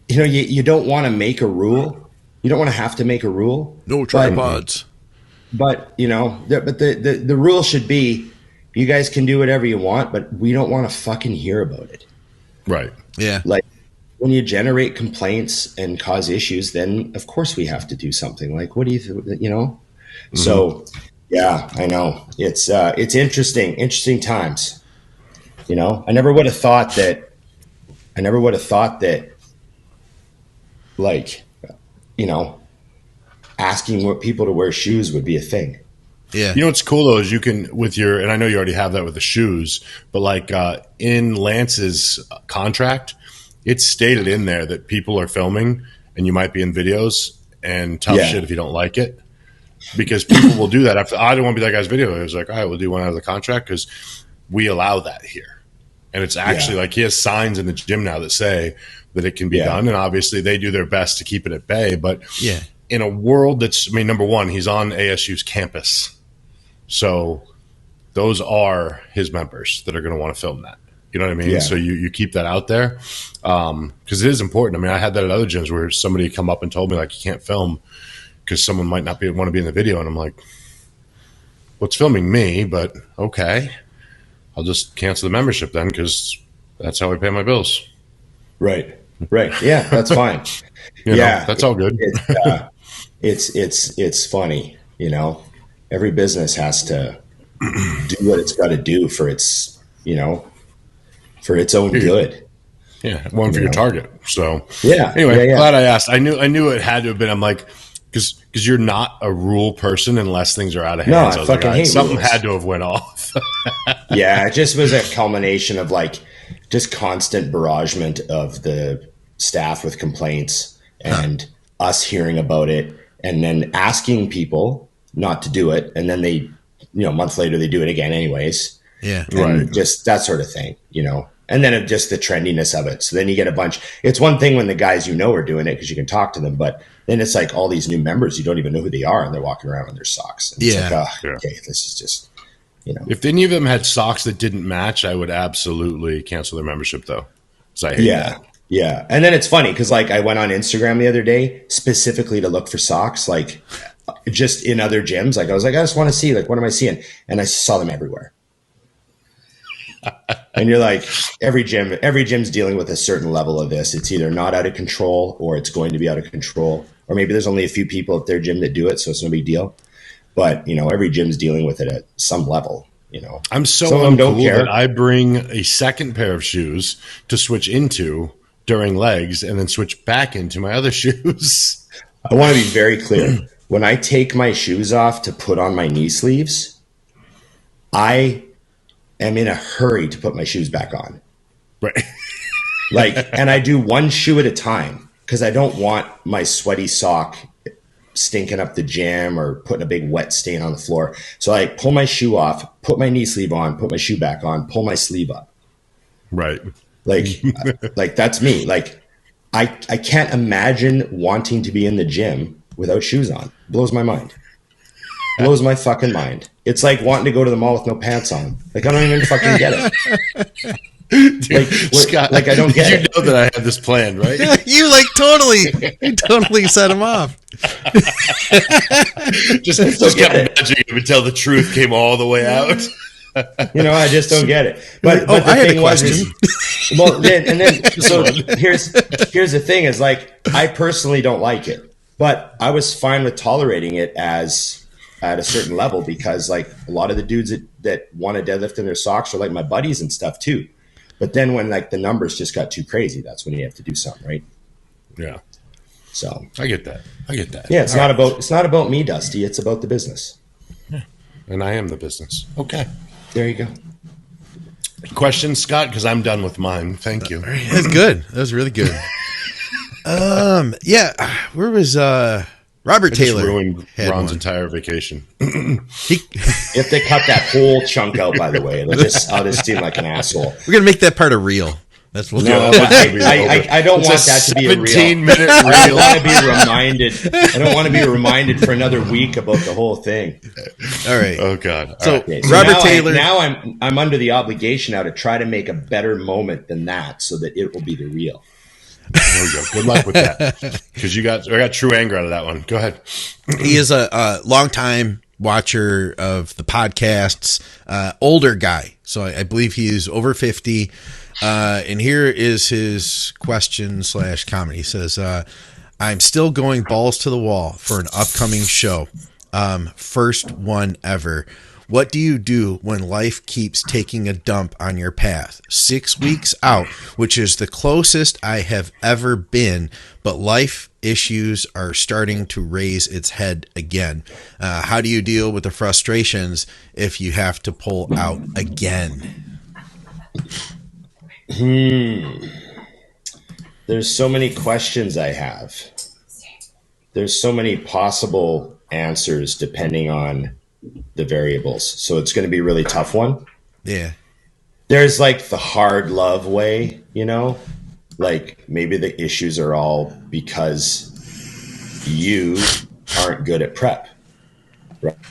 you know, you don't want to make a rule. You don't want to have to make a rule. No tripods. But you know, the rule should be, you guys can do whatever you want, but we don't want to fucking hear about it. Right. Yeah. Like when you generate complaints and cause issues, then of course we have to do something. Like, what do you know? Mm-hmm. So yeah, I know it's interesting times. You know, I never would have thought that, like, you know, asking what people to wear shoes would be a thing. Yeah. You know what's cool though is you can with your, and I know you already have that with the shoes, but like in Lance's contract, it's stated in there that people are filming and you might be in videos and tough shit if you don't like it, because people will do that. After I don't want to be that guy's video. I was like, all right, we'll do one out of the contract because we allow that here. And it's actually like he has signs in the gym now that say that it can be done. And obviously they do their best to keep it at bay. But in a world that's, I mean, number one, he's on ASU's campus. So those are his members that are going to want to film that. You know what I mean? Yeah. So you keep that out there because it is important. I mean, I had that at other gyms where somebody come up and told me, like, you can't film because someone might not want to be in the video. And I'm like, well, it's filming me, but okay. I'll just cancel the membership then because that's how I pay my bills. Right. Yeah, that's fine. You know, that's all good. It's funny, you know. Every business has to do what it's got to do for its, you know, for its own good. Yeah, one for your target. So yeah. Anyway, glad I asked. I knew it had to have been. I'm like, because you're not a rule person unless things are out of hand. No, I fucking hate something rules. had to have went off. Yeah, it just was a culmination of like just constant barragement of the staff with complaints and us hearing about it and then asking people not to do it, and then they, you know, a month later they do it again anyways. Yeah, and just that sort of thing, you know. And then just the trendiness of it. So then you get a bunch. It's one thing when the guys you know are doing it because you can talk to them, but then it's like all these new members you don't even know who they are, and they're walking around in their socks. And it's like, okay, this is just, you know. If any of them had socks that didn't match, I would absolutely cancel their membership though. I hate that. Yeah, and then it's funny because like I went on Instagram the other day specifically to look for socks, like just in other gyms. Like I was like, I just want to see, like, what am I seeing? And I saw them everywhere. And you're like, every gym's dealing with a certain level of this. It's either not out of control or it's going to be out of control, or maybe there's only a few people at their gym that do it, so it's no big deal. But you know, every gym's dealing with it at some level. You know, I'm so uncool that I bring a second pair of shoes to switch into during legs and then switch back into my other shoes. I want to be very clear. When I take my shoes off to put on my knee sleeves, I am in a hurry to put my shoes back on. Right. Like, and I do one shoe at a time because I don't want my sweaty sock stinking up the gym or putting a big wet stain on the floor. So I pull my shoe off, put my knee sleeve on, put my shoe back on, pull my sleeve up. Right. Like that's me. Like I can't imagine wanting to be in the gym without shoes on. Blows my mind. Blows my fucking mind. It's like wanting to go to the mall with no pants on. Like I don't even fucking get it. Dude, like Scott, like I don't get it. You know that I have this planned, right? you totally set him off. just kept nudging him until the truth came all the way out. You know, I just don't get it. But the I had thing a was, question. well, then so here's the thing is like I personally don't like it. But I was fine with tolerating it as at a certain level, because like a lot of the dudes that want to deadlift in their socks are like my buddies and stuff too. But then when like the numbers just got too crazy, that's when you have to do something, right? Yeah. So I get that. Yeah, it's not about me, Dusty. It's about the business. Yeah. And I am the business. Okay. There you go. Question, Scott, because I'm done with mine. Thank you. That's good. That was really good. Yeah. Where was Robert Taylor? Ruined Ron's one. entire vacation. If they cut that whole chunk out, by the way, I'll just seem like an asshole. We're gonna make that part of real. That's what No, I don't want that to be a real. 17-minute I reel. want to be reminded. I don't want to be reminded for another week about the whole thing. All right. Oh God. So, Okay, Robert now Taylor. I'm under the obligation now to try to make a better moment than that, so that it will be the real. There we go. Good luck with that, because I got true anger out of that one. Go ahead. He is a longtime watcher of the podcasts, older guy. So I believe he's over 50. And here is his question / comment. He says, I'm still going balls to the wall for an upcoming show. First one ever. What do you do when life keeps taking a dump on your path? 6 weeks out, which is the closest I have ever been, but life issues are starting to raise its head again. How do you deal with the frustrations if you have to pull out again? There's so many questions I have. There's so many possible answers depending on the variables. So it's going to be a really tough one. Yeah. There's like the hard love way, like maybe the issues are all because you aren't good at prep,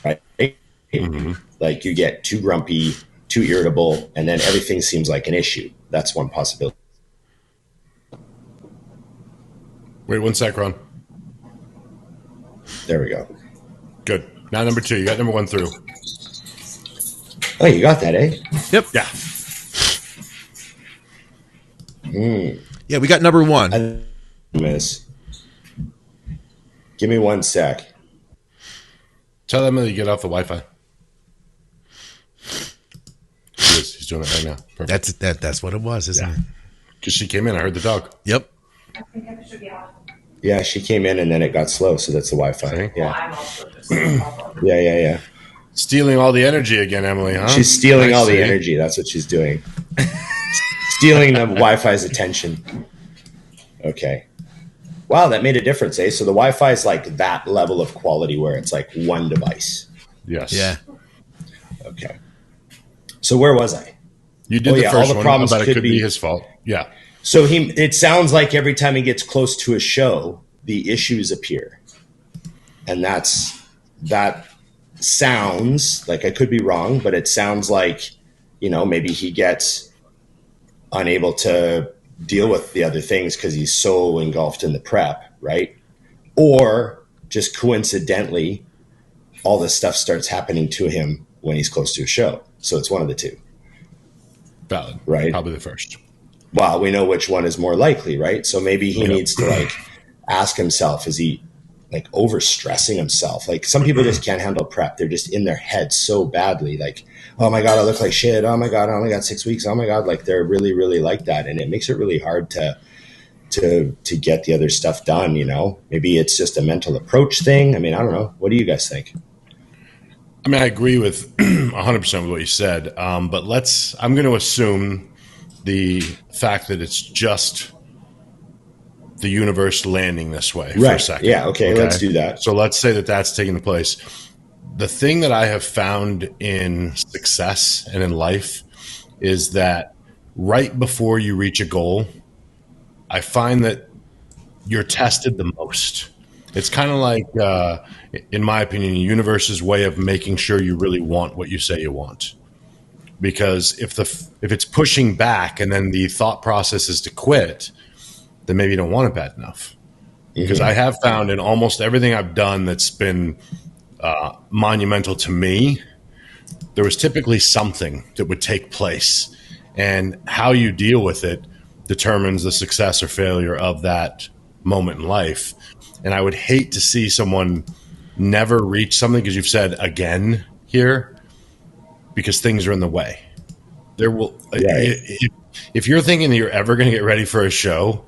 right? Mm-hmm. Like you get too grumpy, too irritable, and then everything seems like an issue. That's one possibility. Wait 1 sec, Ron. There we go. Good. Now number 2. You got number 1 through. Oh, you got that, eh? Yep. Yeah. Yeah, we got number 1. Miss. Give me 1 sec. Tell Emily to get off the Wi-Fi. He's doing it right now. Perfect. That's what it was, isn't it? Because she came in. I heard the dog. Yep. I think it should be off. Yeah, she came in and then it got slow, so that's the Wi-Fi. Okay. Yeah. I'm also just Yeah. Stealing all the energy again, Emily, huh? She's stealing all the see. energy. That's what she's doing. Stealing the Wi-Fi's attention. Okay. Wow, that made a difference, eh? So the Wi-Fi is like that level of quality where it's like one device. Yes. Yeah. Okay. So where was I? You did the all first the one, problems but it could be be his fault. Yeah. So it sounds like every time he gets close to a show, the issues appear. And that sounds like, I could be wrong, but it sounds like, maybe he gets unable to deal with the other things because he's so engulfed in the prep, right? Or just coincidentally, all this stuff starts happening to him when he's close to a show. So it's one of the two. Valid. Right. Probably the first. Well, we know which one is more likely, right? So maybe he needs to ask himself, is he overstressing himself? Like some people just can't handle prep. They're just in their head so badly. Like, oh my God, I look like shit. Oh my God, I only got 6 weeks. Oh my God. Like they're really, really like that. And it makes it really hard to get the other stuff done. Maybe it's just a mental approach thing. I mean, I don't know. What do you guys think? I mean, I agree with 100% with what you said. But I'm going to assume the fact that it's just the universe landing this way for a second. Yeah. Okay. Let's do that. So let's say that that's taking place. The thing that I have found in success and in life is that right before you reach a goal, I find that you're tested the most. It's kind of like, in my opinion, the universe's way of making sure you really want what you say you want. Because if it's pushing back and then the thought process is to quit, then maybe you don't want it bad enough. Because I have found in almost everything I've done that's been monumental to me, there was typically something that would take place. And how you deal with it determines the success or failure of that moment in life. And I would hate to see someone never reach something because you've said again here because things are in the way. There will, if you're thinking that you're ever going to get ready for a show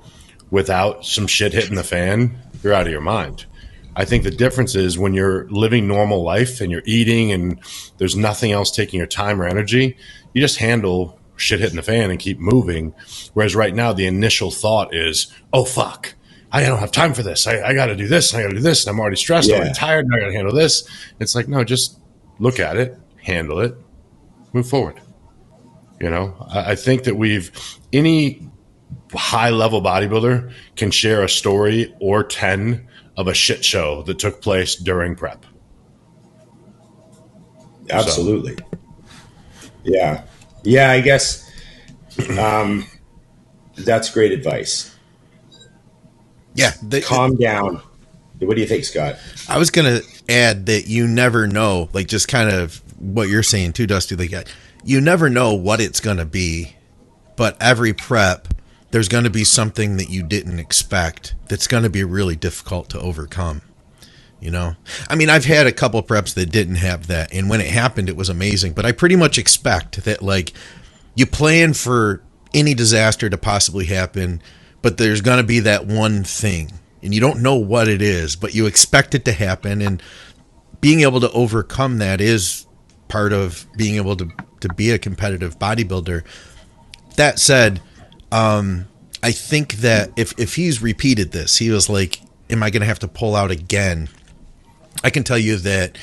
without some shit hitting the fan, you're out of your mind. I think the difference is when you're living normal life and you're eating and there's nothing else taking your time or energy, you just handle shit hitting the fan and keep moving. Whereas right now, the initial thought is, oh, fuck, I don't have time for this. I got to do this. And I got to do this. And I'm already stressed. I'm already tired. And I got to handle this. It's like, no, just look at it, handle it, move forward. You know, I think that any high level bodybuilder can share a story or 10 of a shit show that took place during prep. Absolutely. So. Yeah. Yeah, I guess that's great advice. Yeah. Calm down. What do you think, Scott? I was going to add that you never know, like just kind of what you're saying too, Dusty, like you never know what it's going to be, but every prep, there's going to be something that you didn't expect that's going to be really difficult to overcome. You know, I mean, I've had a couple preps that didn't have that. And when it happened, it was amazing. But I pretty much expect that, like, you plan for any disaster to possibly happen, but there's going to be that one thing. And you don't know what it is, but you expect it to happen. And being able to overcome that is part of being able to be a competitive bodybuilder. That said, I think that if he's repeated this, he was like, am I going to have to pull out again? I can tell you that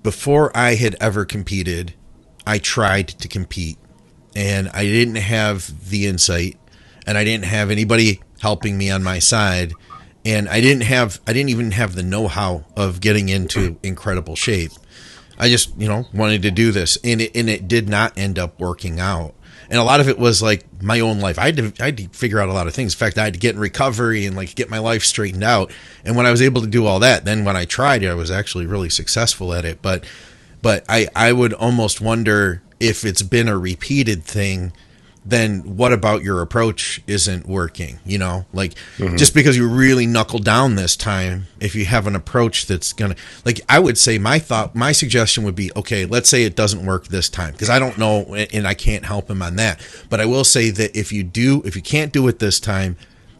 before I had ever competed, I tried to compete and I didn't have the insight and I didn't have anybody helping me on my side. And I didn't even have the know-how of getting into incredible shape. I just, wanted to do this and it did not end up working out. And a lot of it was like my own life. I had to figure out a lot of things. In fact, I had to get in recovery and like get my life straightened out. And when I was able to do all that, then when I tried it, I was actually really successful at it. But I would almost wonder if it's been a repeated thing, then what about your approach isn't working? Just because you really knuckle down this time, if you have an approach that's going to, like, I would say my suggestion would be, okay, let's say it doesn't work this time because I don't know and I can't help him on that. But I will say that if you can't do it this time,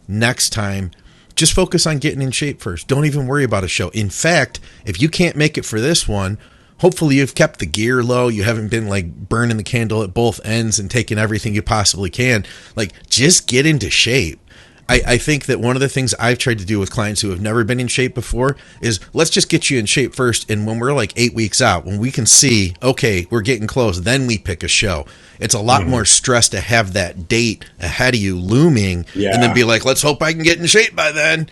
next time, just focus on getting in shape first. Don't even worry about a show. In fact, if you can't make it for this one, hopefully you've kept the gear low. You haven't been like burning the candle at both ends and taking everything you possibly can. Like, just get into shape. I think that one of the things I've tried to do with clients who have never been in shape before is let's just get you in shape first. And when we're like 8 weeks out, when we can see, okay, we're getting close, then we pick a show. It's a lot more stress to have that date ahead of you looming and then be like, let's hope I can get in shape by then,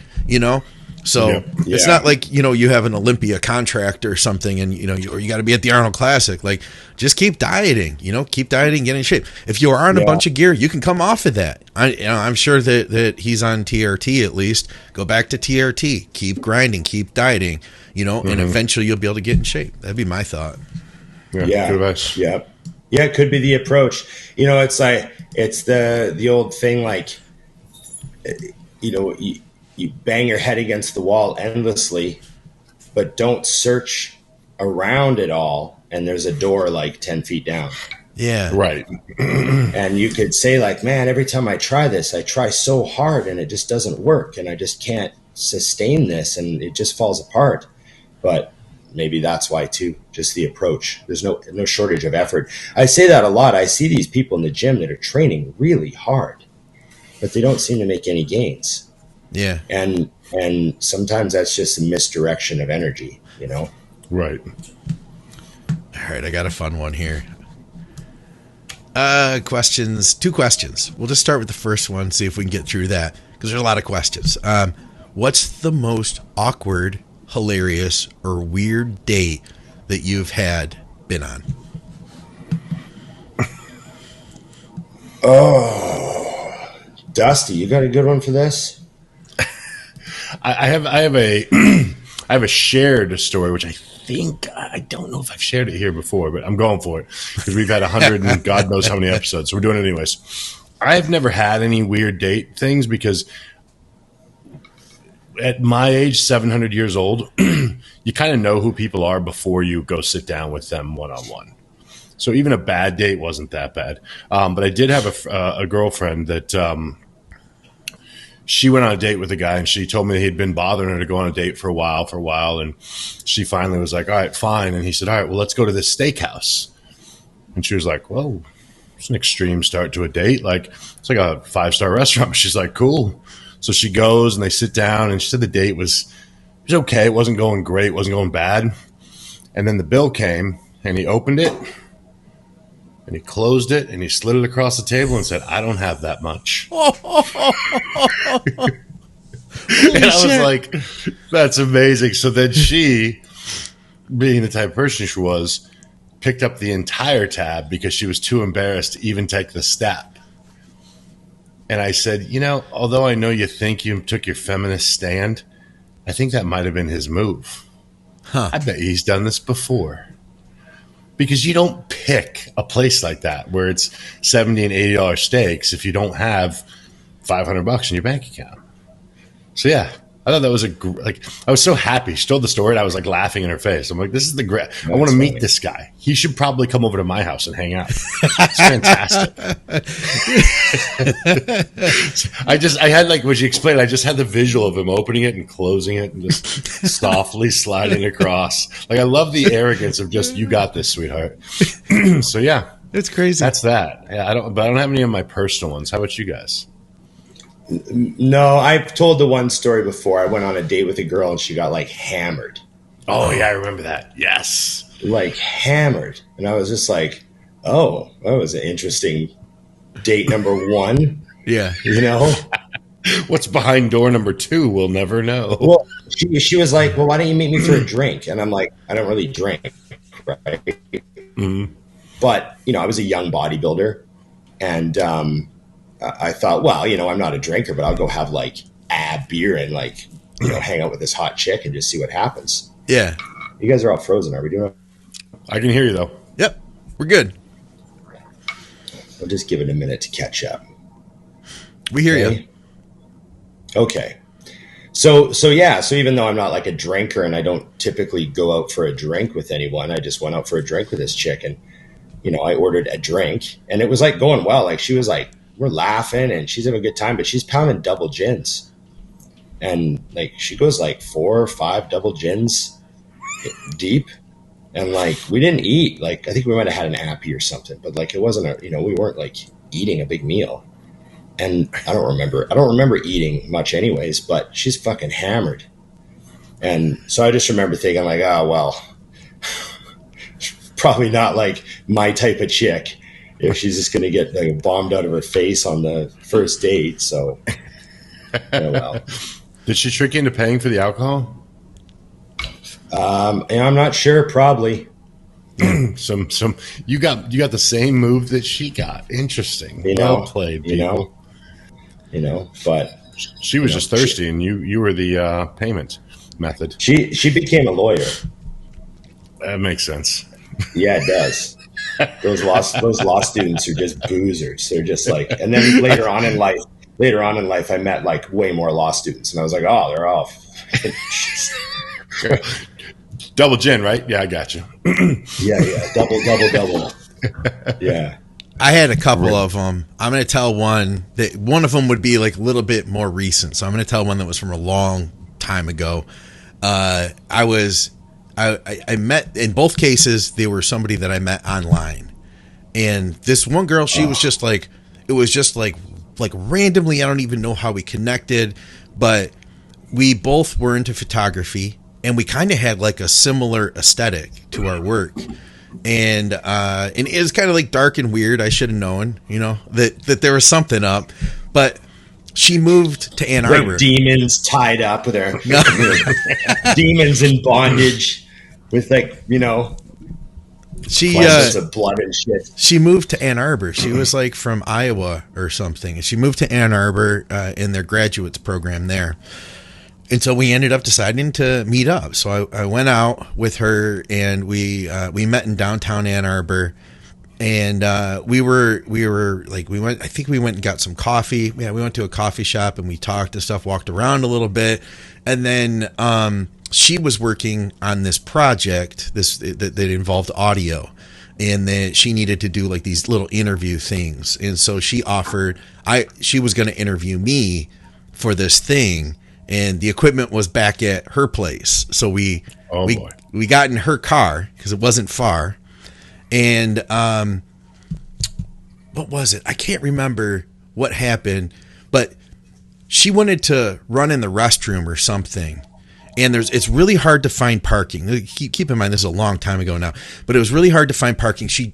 So it's not like, you have an Olympia contract or something and, or you got to be at the Arnold Classic. Like, just keep dieting, keep dieting, get in shape. If you are on a bunch of gear, you can come off of that. I'm sure that he's on TRT at least. Go back to TRT, keep grinding, keep dieting, and eventually you'll be able to get in shape. That'd be my thought. Yeah. Good advice. Yeah, it could be the approach. It's like, it's the old thing, like, you bang your head against the wall endlessly, but don't search around at all. And there's a door like 10 feet down. Yeah. Right. And you could say like, man, every time I try this, I try so hard and it just doesn't work. And I just can't sustain this and it just falls apart. But maybe that's why too, just the approach. There's no shortage of effort. I say that a lot. I see these people in the gym that are training really hard, but they don't seem to make any gains. Yeah. And sometimes that's just a misdirection of energy, Right. All right, I got a fun one here. Questions, 2 questions. We'll just start with the first one, see if we can get through that, because there's a lot of questions. What's the most awkward, hilarious, or weird date that you've been on? Oh, Dusty, you got a good one for this? I have a shared story, which I don't know if I've shared it here before, but I'm going for it because we've had 100 and God knows how many episodes. So we're doing it anyways. I've never had any weird date things because at my age, 700 years old, you kind of know who people are before you go sit down with them one-on-one. So even a bad date wasn't that bad. But I did have a girlfriend that she went on a date with a guy, and she told me he'd been bothering her to go on a date for a while. And she finally was like, all right, fine. And he said, all right, well, let's go to this steakhouse. And she was like, well, it's an extreme start to a date. Like, it's like a 5-star restaurant. She's like, cool. So she goes and they sit down, and she said the date was okay. It wasn't going great. It wasn't going bad. And then the bill came, and he opened it, and he closed it, and he slid it across the table and said, I don't have that much. And I was like, that's amazing. So then she, being the type of person she was, picked up the entire tab because she was too embarrassed to even take the step. And I said, although I know you think you took your feminist stand, I think that might have been his move. Huh. I bet he's done this before. Because you don't pick a place like that where it's $70 and $80 steaks if you don't have $500 in your bank account. So yeah, I thought that was I was so happy. She told the story and I was like laughing in her face. I'm like, this is the great. I want to meet this guy. He should probably come over to my house and hang out. It's fantastic. I had like, when she explained, I just had the visual of him opening it and closing it and just softly sliding across. Like, I love the arrogance of just, you got this, sweetheart. So yeah, it's crazy. That's that. Yeah, I don't have any of my personal ones. How about you guys? No, I've told the one story before. I went on a date with a girl and she got like hammered. Oh yeah, I remember that. Yes. Like hammered. And I was just like, oh, that was an interesting date number one. Yeah. What's behind door number 2? We'll never know. Well, she was like, well, why don't you meet me for a drink? And I'm like, I don't really drink, right? Mm-hmm. But, I was a young bodybuilder and, I thought, well, I'm not a drinker, but I'll go have like a beer and like, hang out with this hot chick and just see what happens. Yeah. You guys are all frozen. Are we doing? I can hear you though. Yep. We're good. I'll just give it a minute to catch up. We hear you. Okay. So even though I'm not like a drinker and I don't typically go out for a drink with anyone, I just went out for a drink with this chick and, I ordered a drink and it was like going well. Like she was like, we're laughing and she's having a good time, but she's pounding double gins. And like, she goes like 4 or 5 double gins deep. And like, we didn't eat. Like, I think we might've had an appy or something, but like, it wasn't we weren't like eating a big meal. And I don't remember eating much anyways, but she's fucking hammered. And so I just remember thinking like, oh, well, probably not like my type of chick. She's just going to get like, bombed out of her face on the first date. So, well. Did she trick you into paying for the alcohol? And I'm not sure. Probably. You got the same move that she got. Interesting. Well played, people. But she was just thirsty, and you were the payment method. She became a lawyer. That makes sense. Yeah, it does. Those law students are just boozers. They're just like, and then later on in life, I met like way more law students, and I was like, oh, they're all double gin, right? Yeah, I got you. yeah, double. Yeah, I had a couple of them. I'm going to tell one that one of them would be like a little bit more recent. So I'm going to tell one that was from a long time ago. I met, in both cases, they were somebody that I met online. And this one girl, she was just like, it was just like randomly, I don't even know how we connected, but we both were into photography and we kind of had like a similar aesthetic to our work. And it was kind of like dark and weird. I should have known, that there was something up, but she moved to Ann Arbor. Like demons tied up with her, demons in bondage with like, flashes of blood and shit. She moved to Ann Arbor. She was like from Iowa or something. And she moved to Ann Arbor in their graduates program there. And so we ended up deciding to meet up. So I went out with her and we met in downtown Ann Arbor. And we went, I think we went and got some coffee. Yeah, we went to a coffee shop and we talked and stuff, walked around a little bit. And then she was working on this project that involved audio. And then she needed to do like these little interview things. And so she offered, she was going to interview me for this thing. And the equipment was back at her place. So we got in her car because it wasn't far. And what was it? I can't remember what happened, but she wanted to run in the restroom or something. And it's really hard to find parking. Keep in mind, this is a long time ago now, but it was really hard to find parking. She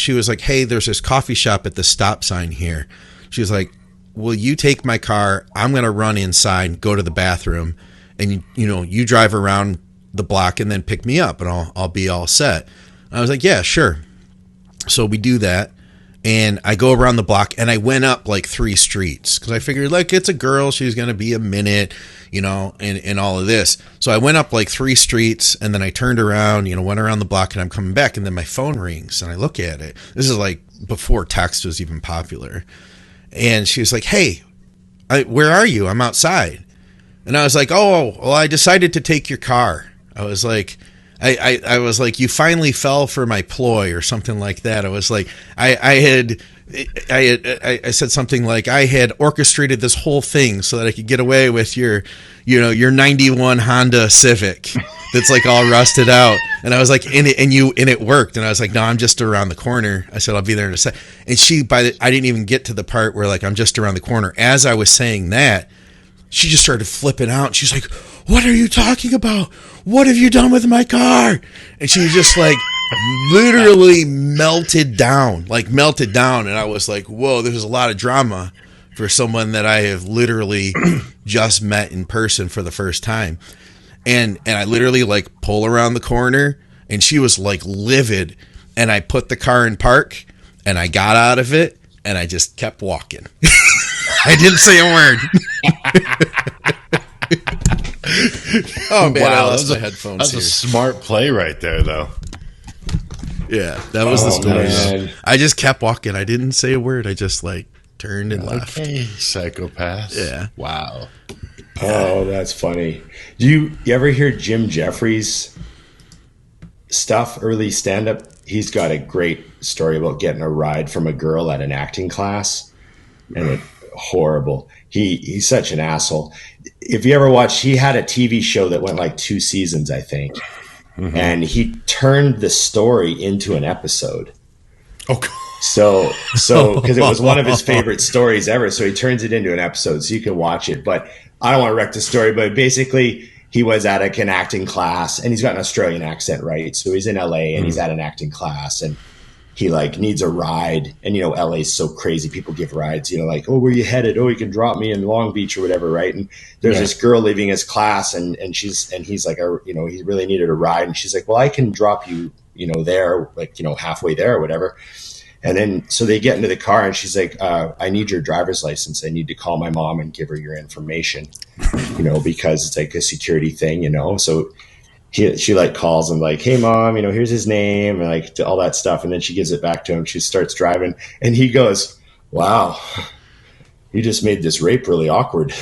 was like, "Hey, there's this coffee shop at the stop sign here." She was like, "Will you take my car? I'm going to run inside, go to the bathroom, and you drive around the block and then pick me up and I'll be all set." I was like, "Yeah, sure." So we do that, and I go around the block, and I went up like 3 streets because I figured, like, it's a girl, she's going to be a minute, and all of this. So I went up like 3 streets, and then I turned around, went around the block, and I'm coming back, and then my phone rings, and I look at it. This is like before text was even popular. And she was like, "Hey, where are you? I'm outside." And I was like, "Oh, well, I decided to take your car." I was like, I was like, "You finally fell for my ploy," or something like that. I was like, I said something like, "I had orchestrated this whole thing so that I could get away with your 91 Honda Civic that's like all rusted out." And I was like, and it worked. And I was like, "No, I'm just around the corner." I said, "I'll be there in a sec." And I didn't even get to the part where like I'm just around the corner. As I was saying that, she just started flipping out. She's like, "What are you talking about? What have you done with my car?" And she was just like literally melted down. And I was like, whoa, there's a lot of drama for someone that I have literally just met in person for the first time. And I literally like pull around the corner, and she was like livid. And I put the car in park, and I got out of it, and I just kept walking. I didn't say a word. Oh man, Wow, I lost my headphones. That's here. a smart play right there, though. Yeah, that was the story. Man. I just kept walking. I didn't say a word. I just like turned and left. Okay, psychopath. Yeah. Wow. Oh, that's funny. Do you ever hear Jim Jeffries stuff, early stand-up? He's got a great story about getting a ride from a girl at an acting class, and it horrible. He's such an asshole. If you ever watched, he had a TV show that went like 2 seasons, I think. Mm-hmm. And he turned the story into an episode. Oh, God. So because it was one of his favorite stories ever. So he turns it into an episode so you can watch it. But I don't want to wreck the story, but basically he was at an acting class, and he's got an Australian accent, right? So he's in LA and he's at an acting class, and he like needs a ride. And, LA's so crazy. People give rides, like, "Oh, where you headed? Oh, you can drop me in Long Beach," or whatever. Right. And there's this girl leaving his class, and he's like, he really needed a ride. And she's like, "Well, I can drop you, there, like, halfway there or whatever." And then, so they get into the car, and she's like, "I need your driver's license. I need to call my mom and give her your information, because it's like a security thing, So she like calls him like, "Hey mom, here's his name," and like all that stuff. And then she gives it back to him. She starts driving, and he goes, "Wow, you just made this rape really awkward."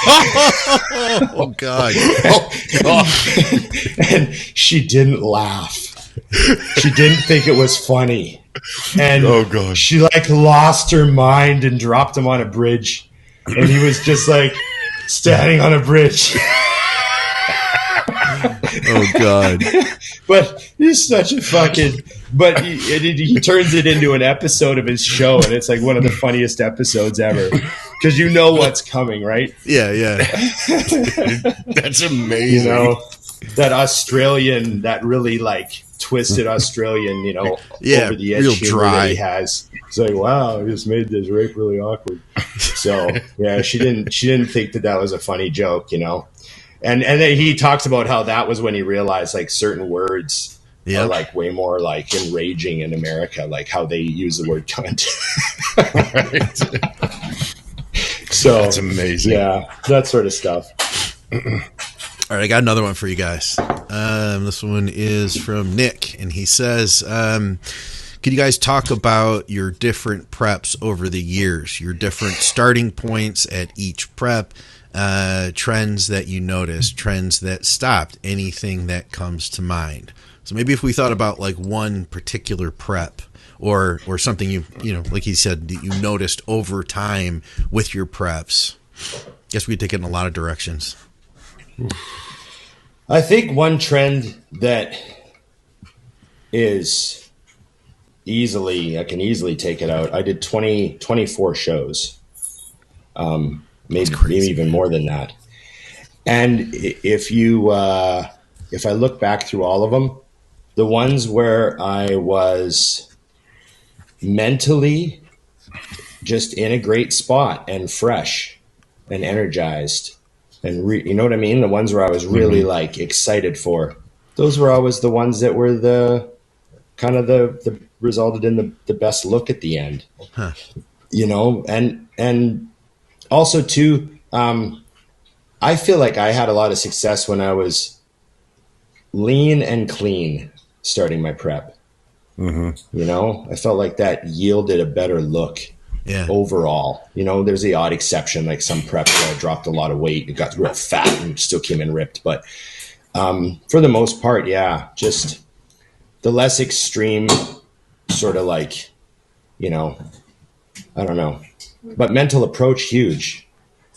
Oh God. And she didn't laugh. She didn't think it was funny. And Oh, God. she like lost her mind and dropped him on a bridge. And he was just like standing on a bridge. Oh God. But he's such a fucking. But he turns it into an episode of his show, and it's like one of the funniest episodes ever because you know what's coming, right? Yeah. That's amazing. That Australian, that really like twisted Australian, over the edge real humor dry. that he has. It's like, wow, I just made this rape really awkward. So yeah, she didn't think that was a funny joke, And then he talks about how that was when he realized like certain words are like way more like enraging in America, like how they use the word cunt. So that's amazing. Yeah, that sort of stuff. All right, I got another one for you guys. This one is from Nick, and he says, Could you guys talk about your different preps over the years, your different starting points at each prep, trends that you noticed, trends that stopped, anything that comes to mind? So maybe if we thought about like one particular prep or something you know, like he said, that you noticed over time with your preps. Guess we could take it in a lot of directions. I think one trend that is I can easily take it out. I did 24 shows, maybe even more than that. And if I look back through all of them, the ones where I was mentally just in a great spot and fresh and energized and you know what I mean? The ones where I was really like excited for, those were always the ones that were the kind of the resulted in the best look at the end. Huh. You know, and also too, I feel like I had a lot of success when I was lean and clean starting my prep. You know, I felt like that yielded a better look. Yeah. Overall, you know, there's the odd exception, like some preps where I dropped a lot of weight and got real fat and still came in ripped. But for the most part, yeah, just the less extreme sort of like, you know, I don't know, but mental approach, huge.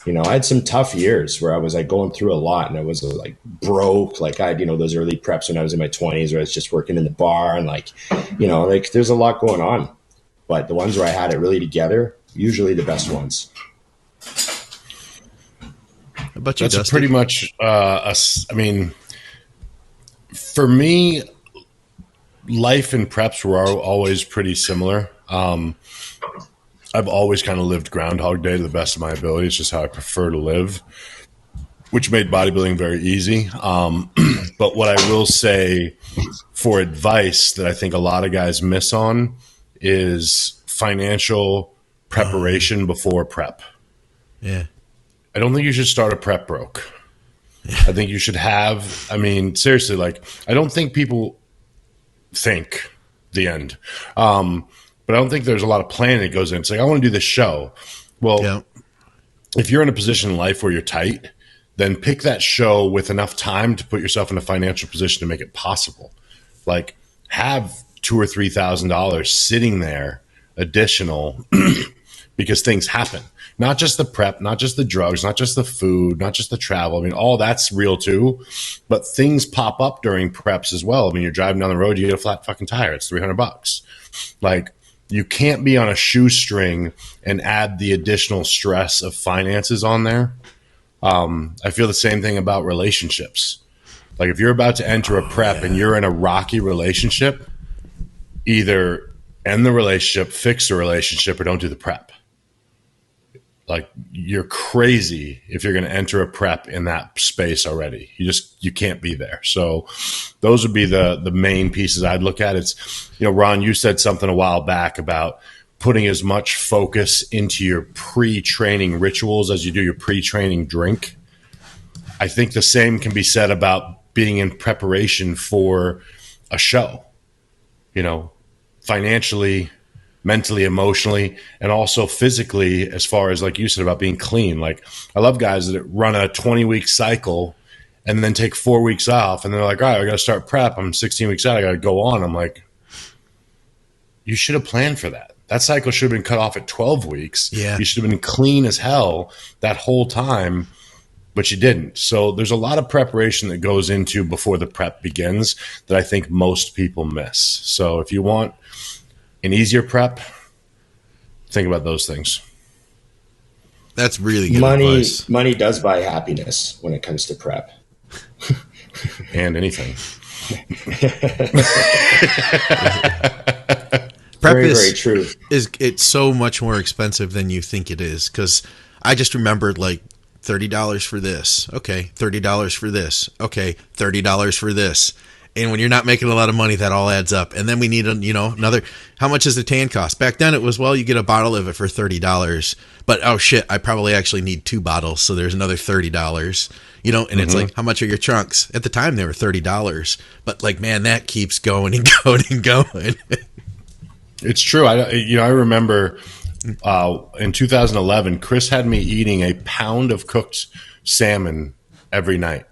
You know, I had some tough years where I was like going through a lot and I was like broke. Like I had, you know, those early preps when I was in my 20s where I was just working in the bar and like, you know, like there's a lot going on. But the ones where I had it really together, usually the best ones. But that's pretty much, I mean, for me, life and preps were always pretty similar. I've always kind of lived Groundhog Day to the best of my ability. It's just how I prefer to live, which made bodybuilding very easy. But what I will say for advice that I think a lot of guys miss on is financial preparation before prep. Yeah. I don't think you should start a prep broke. Yeah. I think you should have, I mean, seriously, like, I don't think people think the end. But I don't think there's a lot of planning that goes in. It's like, I want to do this show. Well, if you're in a position in life where you're tight, then pick that show with enough time to put yourself in a financial position to make it possible. Like, have $2,000 or $3,000 sitting there additional because things happen. Not just the prep, not just the drugs, not just the food, not just the travel. I mean, all that's real too, but things pop up during preps as well. I mean, you're driving down the road, you get a flat fucking tire. It's $300. Like, you can't be on a shoestring and add the additional stress of finances on there. I feel the same thing about relationships. Like, if you're about to enter a prep and you're in a rocky relationship, either end the relationship, fix the relationship, or don't do the prep. Like, you're crazy if you're going to enter a prep in that space already. You can't be there. So those would be the main pieces I'd look at. It's, you know, Ron, you said something a while back about putting as much focus into your pre-training rituals as you do your pre-training drink. I think the same can be said about being in preparation for a show, you know, financially, mentally, emotionally, and also physically, as far as, like you said, about being clean. Like, I love guys that run a 20-week cycle and then take 4 weeks off, and they're like, all right, I got to start prep. I'm 16 weeks out. I got to go on. I'm like, you should have planned for that. That cycle should have been cut off at 12 weeks. Yeah. You should have been clean as hell that whole time, but you didn't. So there's a lot of preparation that goes into before the prep begins that I think most people miss. So if you want an easier prep, think about those things. That's really good money. Advice. Money does buy happiness when it comes to prep. And anything. Prep very, is, very true. It's so much more expensive than you think it is, because I just remembered, like, $30 for this. Okay, $30 for this. Okay, $30 for this. And when you're not making a lot of money, that all adds up. And then we need another. How much does the tan cost? Back then it was, well, you get a bottle of it for $30. But oh shit, I probably actually need 2 bottles, so there's another $30. And it's like, how much are your trunks? At the time they were $30. But like, man, that keeps going and going and going. It's true. I remember in 2011, Chris had me eating a pound of cooked salmon every night.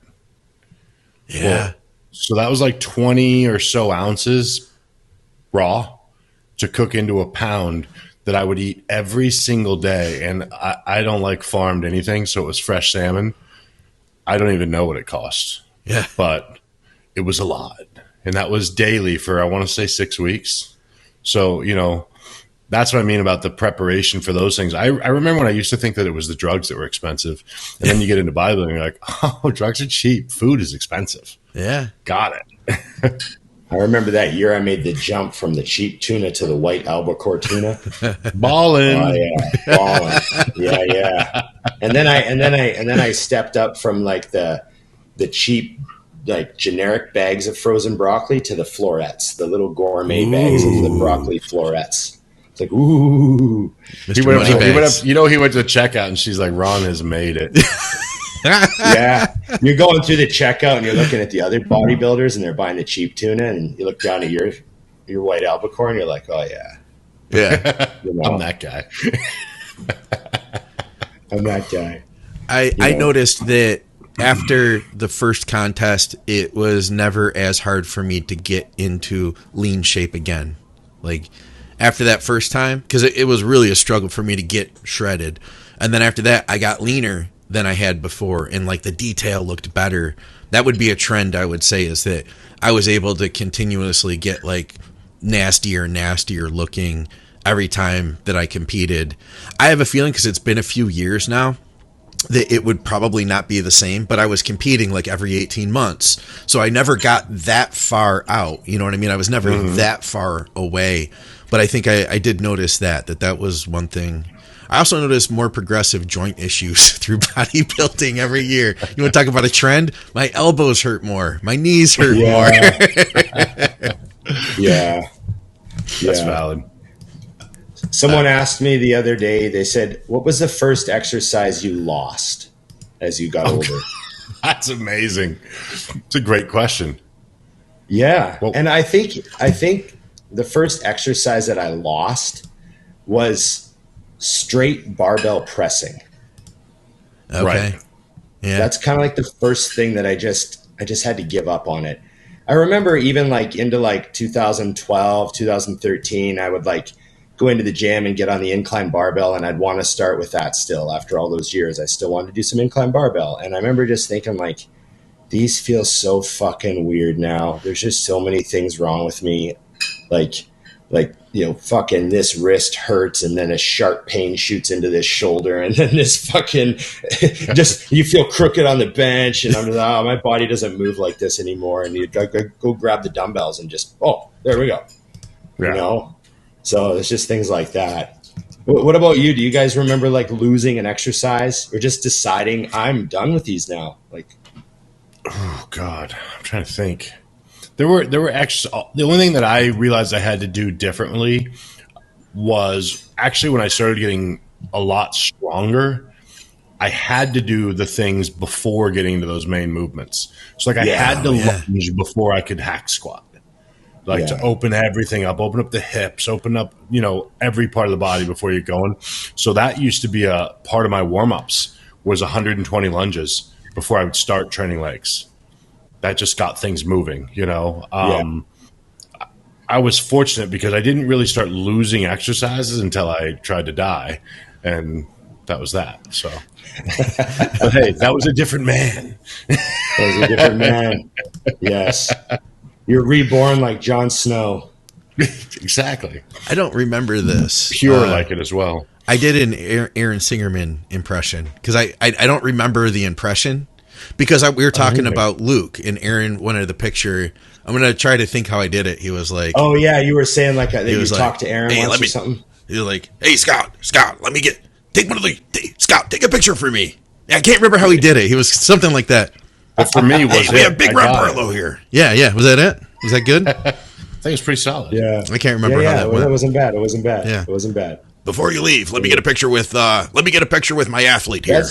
Yeah. Well, so that was like 20 or so ounces raw to cook into a pound that I would eat every single day. And I don't like farmed anything, so it was fresh salmon. I don't even know what it cost. Yeah. But it was a lot. And that was daily for, I want to say, 6 weeks. So, that's what I mean about the preparation for those things. I remember when I used to think that it was the drugs that were expensive. And then you get into bodybuilding and you're like, oh, drugs are cheap. Food is expensive. Yeah. Got it. I remember that year I made the jump from the cheap tuna to the white albacore tuna. Ballin'. Oh yeah, ballin'. Yeah. And then I stepped up from like the cheap like generic bags of frozen broccoli to the florets, the little gourmet bags of the broccoli florets. It's like, ooh. He went up, he went to the checkout and she's like, Ron has made it. Yeah. You're going through the checkout and you're looking at the other bodybuilders and they're buying the cheap tuna and you look down at your white albacore and you're like, oh yeah. Yeah. I'm that guy. I'm that guy. I noticed that after the first contest, it was never as hard for me to get into lean shape again. Like after that first time, because it was really a struggle for me to get shredded. And then after that, I got leaner than I had before, and like the detail looked better. That would be a trend, I would say, is that I was able to continuously get like nastier looking every time that I competed. I have a feeling, because it's been a few years now, that it would probably not be the same, but I was competing like every 18 months. So I never got that far out. You know what I mean? I was never that far away, but I think I did notice that was one thing. I also noticed more progressive joint issues through bodybuilding every year. You want to talk about a trend? My elbows hurt more. My knees hurt more. Yeah. That's valid. Someone asked me the other day, they said, what was the first exercise you lost as you got older? That's amazing. It's a great question. Yeah. Well, and I think the first exercise that I lost was straight barbell pressing. Okay. Right. Yeah. That's kind of like the first thing that I just had to give up on it. I remember even like into like 2012, 2013, I would like go into the gym and get on the incline barbell, and I'd want to start with that still. After all those years, I still wanted to do some incline barbell. And I remember just thinking like, these feel so fucking weird now. There's just so many things wrong with me. Like, fucking this wrist hurts and then a sharp pain shoots into this shoulder and then this fucking just you feel crooked on the bench and I'm just, my body doesn't move like this anymore. And you go grab the dumbbells and just, there we go. Yeah. So it's just things like that. What about you? Do you guys remember like losing an exercise or just deciding I'm done with these now? Like, oh God, I'm trying to think. There were actually, the only thing that I realized I had to do differently was actually when I started getting a lot stronger, I had to do the things before getting into those main movements. So like I had to lunge before I could hack squat. Like to open everything up, open up the hips, open up, every part of the body before you're going. So that used to be a part of my warm-ups was 120 lunges before I would start training legs. That just got things moving, I was fortunate because I didn't really start losing exercises until I tried to die. And that was that. So, but hey, that was a different man. That was a different man. Yes. You're reborn like Jon Snow. Exactly. I don't remember this. Pure like it as well. I did an Aaron Singerman impression because I don't remember the impression because we were talking about Luke and Aaron wanted the picture. I'm going to try to think how I did it. He was like, oh yeah, you were saying like that you talked to Aaron hey, once or something. He was like, hey, Scott, let me take one of the, Scott, take a picture for me. I can't remember how he did it. He was something like that. But for me, was we have Big Red Partlow here. Yeah. Was that it? Was that good? I think it was pretty solid. Yeah. I can't remember how that went. It wasn't bad. Yeah. It wasn't bad. Before you leave, let me get a picture with my athlete here.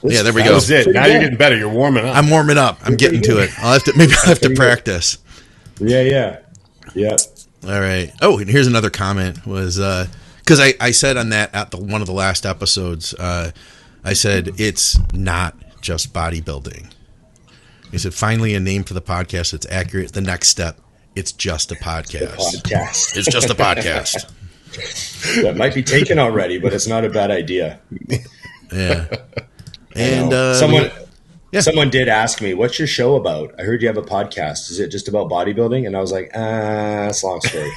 Yeah, there we go. That was it. Now you're getting better. You're warming up. I'm warming up. I'm getting to it. I'll have to practice. Yeah. All right. Oh, and here's another comment was because I said on that at one of the last episodes, I said it's not just bodybuilding. He said finally a name for the podcast that's accurate. The next step, it's just a podcast. Podcast. It's just a podcast. That might be taken already, but it's not a bad idea. Yeah. And someone did ask me, "What's your show about?" I heard you have a podcast. Is it just about bodybuilding? And I was like, it's a long story.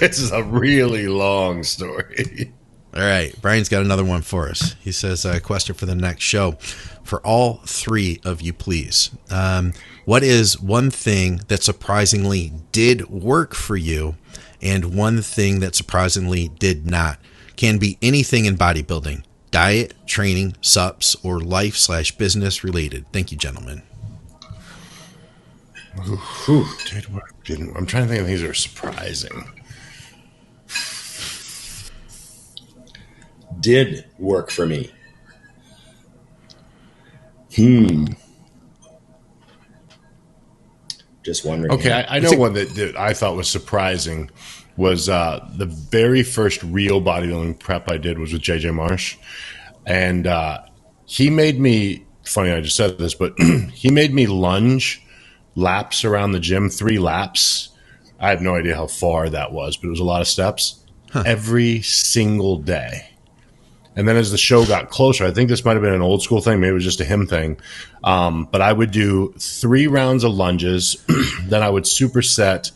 This is a really long story. All right. Brian's got another one for us. He says, question for the next show. For all three of you, please. What is one thing that surprisingly did work for you and one thing that surprisingly did not? Can be anything in bodybuilding. Diet, training, sups, or life/business related. Thank you, gentlemen. Did work, didn't. I'm trying to think of things that are surprising. Did work for me. Just wondering. Okay, I know one that I thought was surprising was the very first real bodybuilding prep I did was with JJ Marsh. And he made me, funny I just said this, but he made me lunge laps around the gym, 3 laps. I have no idea how far that was, but it was a lot of steps every single day. And then as the show got closer, I think this might have been an old school thing. Maybe it was just a him thing. But I would do 3 rounds of lunges. Then I would superset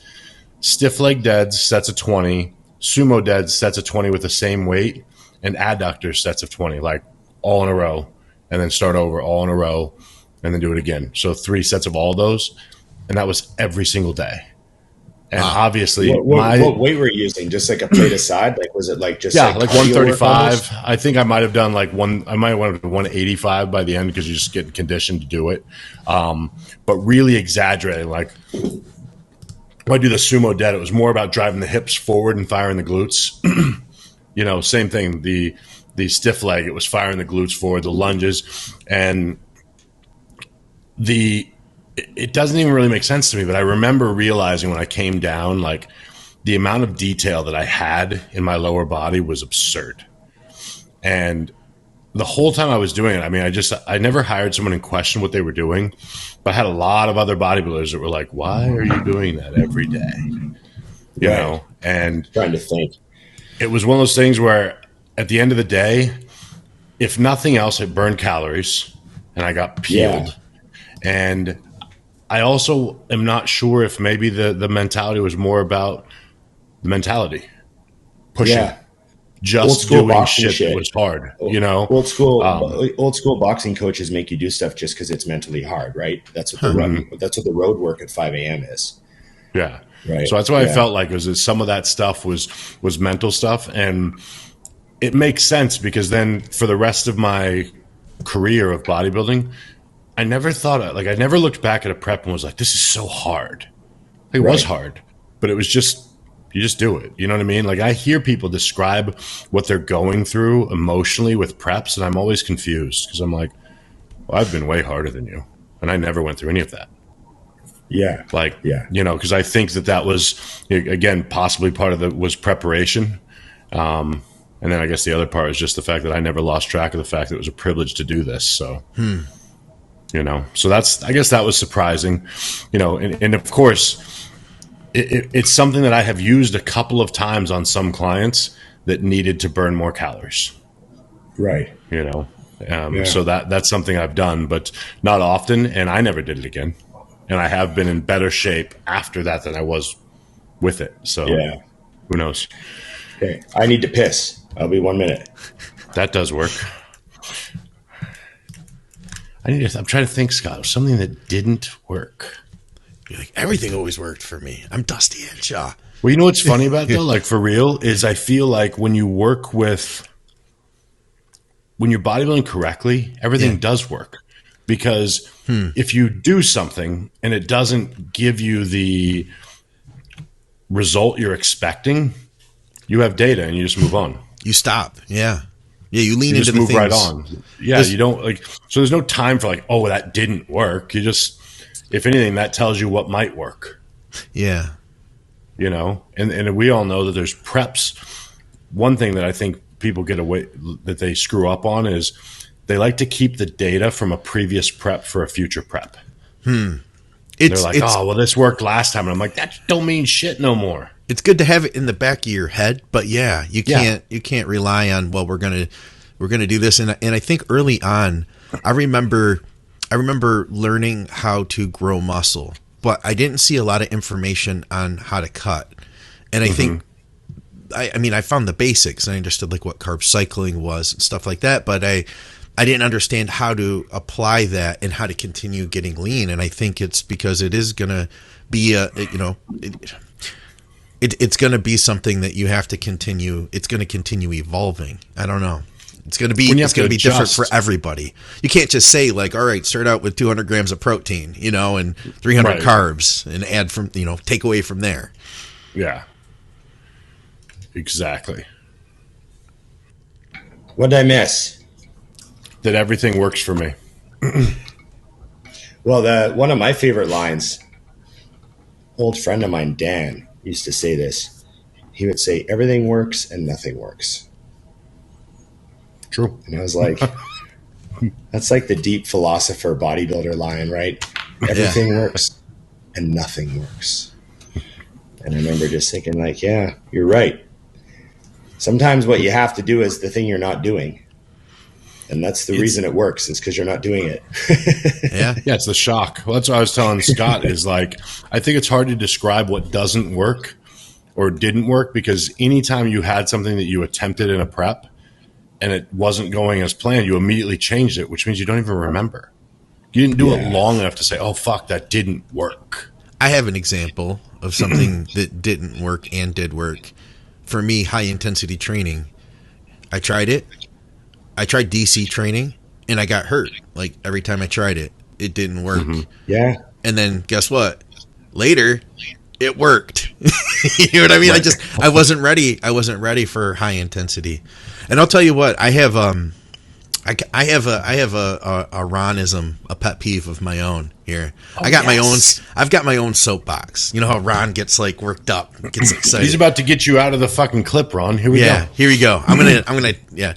stiff leg deads, sets of 20, sumo deads, sets of 20 with the same weight, and adductors, sets of 20, like all in a row. And then start over all in a row and then do it again. So 3 sets of all those. And that was every single day. And obviously, what weight were you using? Just like a plate aside? Like, was it like just like 135? work I think I might have done like I might have went up to 185 by the end because you just get conditioned to do it. But really exaggerating. Like when I do the sumo dead, it was more about driving the hips forward and firing the glutes. Same thing. The stiff leg, it was firing the glutes forward, the lunges, and it doesn't even really make sense to me, but I remember realizing when I came down, like the amount of detail that I had in my lower body was absurd. And the whole time I was doing it, I mean, I never hired someone and questioned what they were doing, but I had a lot of other bodybuilders that were like, why are you doing that every day? You know, and trying to think. It was one of those things where at the end of the day, if nothing else, it burned calories and I got peeled. Yeah. And I also am not sure if maybe the mentality was more about the mentality. Pushing. Just doing shit that was hard, Old school boxing coaches make you do stuff just because it's mentally hard, right? That's what the road work at 5 a.m. is. Yeah. Right. So that's why I felt like some of that stuff was mental stuff. And it makes sense because then for the rest of my career of bodybuilding, I never I never looked back at a prep and was like, this is so hard. It was hard, but it was just, you just do it. You know what I mean? Like I hear people describe what they're going through emotionally with preps, and I'm always confused because I'm like, well, I've been way harder than you, and I never went through any of that. Yeah. Because I think that was, again, possibly part of was preparation. And then I guess the other part is just the fact that I never lost track of the fact that it was a privilege to do this. So, so I guess that was surprising, and of course it's something that I have used a couple of times on some clients that needed to burn more calories. Right. So that's something I've done, but not often. And I never did it again. And I have been in better shape after that than I was with it. So who knows? Okay. I need to piss. I'll be 1 minute. That does work. I'm trying to think, Scott, something that didn't work. You're like, everything always worked for me. I'm Dusty Hanshaw. Well, you know what's funny about though? Like for real is I feel like when you're bodybuilding correctly, everything does work. Because if you do something and it doesn't give you the result you're expecting, you have data and you just move on. You stop. Yeah. Yeah, you lean into the move things. Right on. Yeah, you don't so there's no time for that didn't work. You just, if anything, that tells you what might work. Yeah. and we all know that there's preps. One thing that I think people get away that they screw up on is they like to keep the data from a previous prep for a future prep. They're like, oh, well, this worked last time. And I'm like, that don't mean shit no more. It's good to have it in the back of your head, but yeah, you can't rely on, well, we're gonna do this. And I think early on, I remember learning how to grow muscle, but I didn't see a lot of information on how to cut. And I think, I found the basics. I understood like what carb cycling was and stuff like that, but I didn't understand how to apply that and how to continue getting lean. And I think it's because it is going to be it's going to be something that you have to continue. It's going to continue evolving. I don't know. It's going to be different for everybody. You can't just say like, all right, start out with 200 grams of protein, and 300 carbs and add from, take away from there. Yeah, exactly. What did I miss? That everything works for me. Well, one of my favorite lines, old friend of mine, Dan, used to say this. He would say, everything works and nothing works. True. And I was like, that's like the deep philosopher bodybuilder line, right? Everything works and nothing works. And I remember just thinking like, yeah, you're right. Sometimes what you have to do is the thing you're not doing. And that's the reason it works, is because you're not doing it. Yeah, it's the shock. Well, that's what I was telling Scott is like, I think it's hard to describe what doesn't work or didn't work, because anytime you had something that you attempted in a prep and it wasn't going as planned, you immediately changed it, which means you don't even remember. You didn't do it long enough to say, oh, fuck, that didn't work. I have an example of something that didn't work and did work. For me, high intensity training. I tried it. I tried DC training and I got hurt. Like every time I tried it, it didn't work. Yeah. And then guess what? Later, it worked. You know what I mean? Right. I wasn't ready. I wasn't ready for high intensity. And I'll tell you what, I have a Ronism, a pet peeve of my own here. I've got my own soapbox. You know how Ron gets like worked up, gets excited. He's about to get you out of the fucking clip, Ron. Here we go. Here we go. I'm gonna.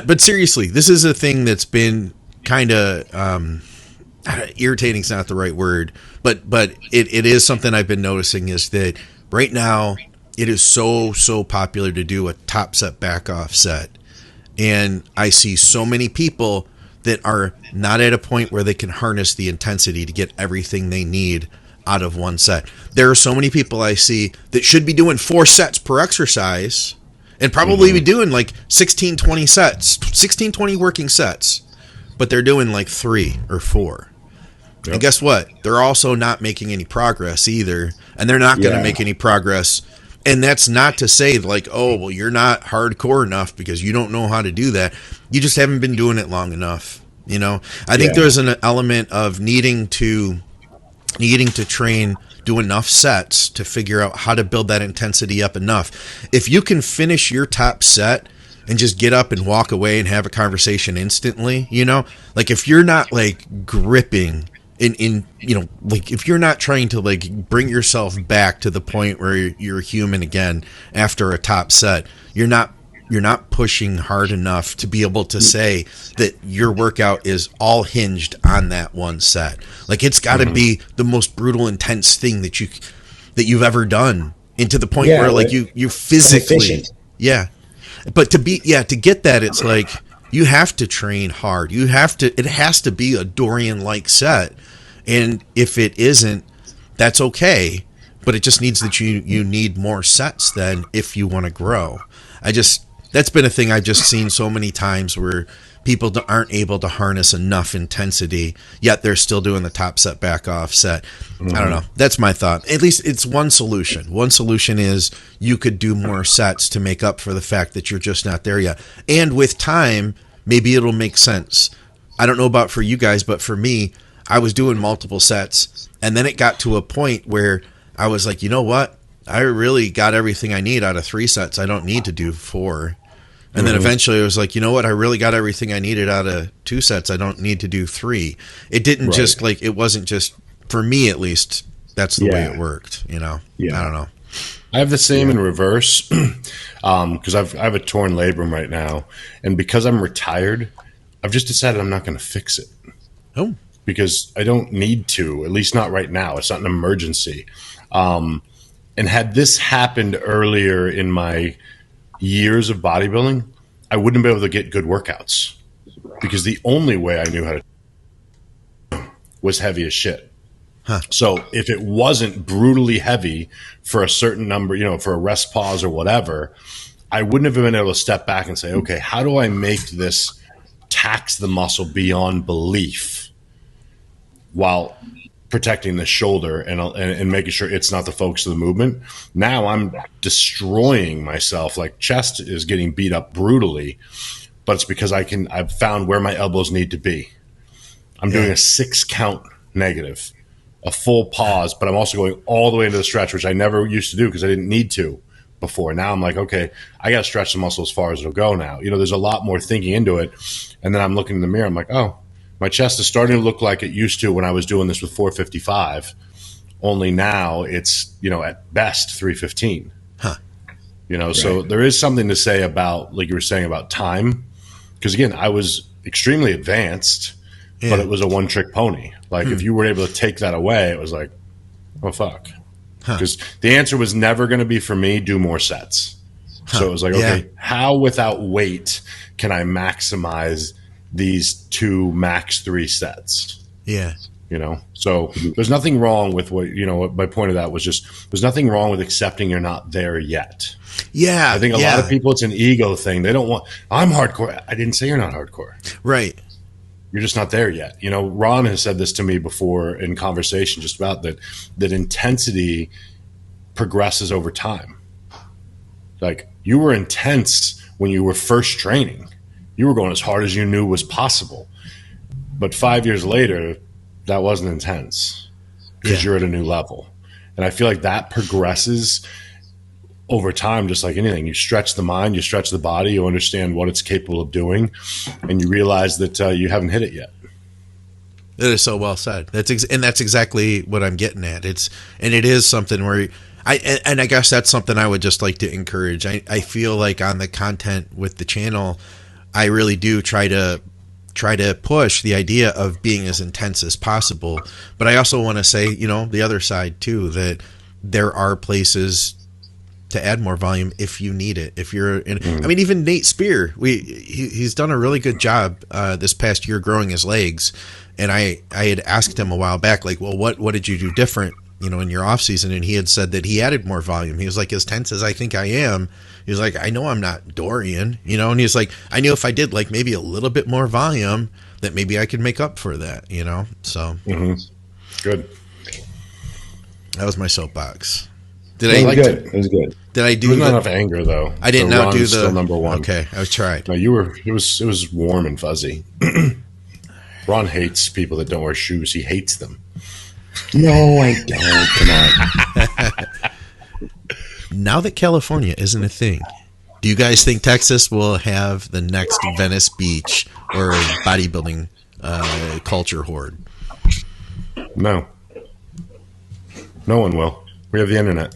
But seriously, this is a thing that's been kind of irritating. Is not the right word, but it is something I've been noticing, is that right now it is so popular to do a top set back off set. And I see so many people that are not at a point where they can harness the intensity to get everything they need out of one set. There are so many people I see that should be doing 4 sets per exercise and probably be doing like 16, 20 sets, 16, 20 working sets, but they're doing like 3 or 4. Yep. And guess what? They're also not making any progress either. And they're not going to make any progress. And that's not to say like, oh, well, you're not hardcore enough because you don't know how to do that. You just haven't been doing it long enough. I think there's an element of needing to train, do enough sets to figure out how to build that intensity up enough. If you can finish your top set and just get up and walk away and have a conversation instantly, like if you're not like gripping like if you're not trying to like bring yourself back to the point where you're human again after a top set, you're not pushing hard enough to be able to say that your workout is all hinged on that one set. Like it's got to be the most brutal, intense thing that you've ever done, and to the point where like you physically, but to get that, it's like you have to train hard. It has to be a Dorian-like set. And if it isn't, that's okay. But it just needs that you need more sets then if you want to grow. That's been a thing I've just seen so many times where people aren't able to harness enough intensity, yet they're still doing the top set back off set. I don't know. That's my thought. At least it's one solution. One solution is you could do more sets to make up for the fact that you're just not there yet. And with time, maybe it'll make sense. I don't know about for you guys, but for me, I was doing multiple sets, and then it got to a point where I was like, you know what? I really got everything I need out of 3 sets. I don't need to do 4. And then eventually I was like, you know what? I really got everything I needed out of 2 sets. I don't need to do 3. It didn't just like, it wasn't just, for me at least, that's the way it worked, Yeah. I don't know. I have the same in reverse because I have a torn labrum right now, and because I'm retired, I've just decided I'm not going to fix it. Oh, because I don't need to, at least not right now. It's not an emergency. And had this happened earlier in my years of bodybuilding, I wouldn't be able to get good workouts because the only way I knew how to was heavy as shit. Huh. So if it wasn't brutally heavy for a certain number, for a rest pause or whatever, I wouldn't have been able to step back and say, okay, how do I make this tax the muscle beyond belief while protecting the shoulder and making sure it's not the focus of the movement? Now I'm destroying myself. Like chest is getting beat up brutally, but it's because I've found where my elbows need to be. I'm doing a 6 count negative, a full pause, but I'm also going all the way into the stretch, which I never used to do because I didn't need to before. Now I'm like, okay, I got to stretch the muscle as far as it'll go now. There's a lot more thinking into it. And then I'm looking in the mirror. I'm like, oh, my chest is starting to look like it used to when I was doing this with 455. Only now it's, at best 315. Huh. Right. So there is something to say about, like you were saying, about time. Because again, I was extremely advanced, but it was a one-trick pony. Like if you were able to take that away, it was like, oh, fuck. Because the answer was never going to be for me, do more sets. So it was like, okay, how without weight can I maximize these 2 max 3 sets? Yeah. So there's nothing wrong with what my point of that was just there's nothing wrong with accepting you're not there yet. Yeah. I think a lot of people, it's an ego thing. They don't want, I'm hardcore. I didn't say you're not hardcore. Right. You're just not there yet. Ron has said this to me before in conversation just about that intensity progresses over time. Like you were intense when you were first training. You were going as hard as you knew was possible. But 5 years later, that wasn't intense because you're at a new level. And I feel like that progresses over time, just like anything. You stretch the mind, you stretch the body, you understand what it's capable of doing, and you realize that you haven't hit it yet. That is so well said. That's exactly what I'm getting at. It is something where I guess that's something I would just like to encourage. I feel like on the content with the channel, I really do try to push the idea of being as intense as possible. But I also want to say, the other side too, that there are places to add more volume if you need it. If you're in, I mean, even Nate Spear, he's done a really good job this past year growing his legs. And I had asked him a while back, like, well, what did you do different, in your off season? And he had said that he added more volume. He was like, as tense as I think I am, he was like, I know I'm not Dorian, and he's like, I knew if I did like maybe a little bit more volume that maybe I could make up for that, so. Good. That was my soapbox. It was good. Did I do? There was not enough anger though. I did not do the still number one. Okay, I was tried. No, you were. It was warm and fuzzy. Ron hates people that don't wear shoes. He hates them. No, I don't. Come on. Now that California isn't a thing, do you guys think Texas will have the next Venice Beach or bodybuilding culture horde? No. No one will. We have the internet.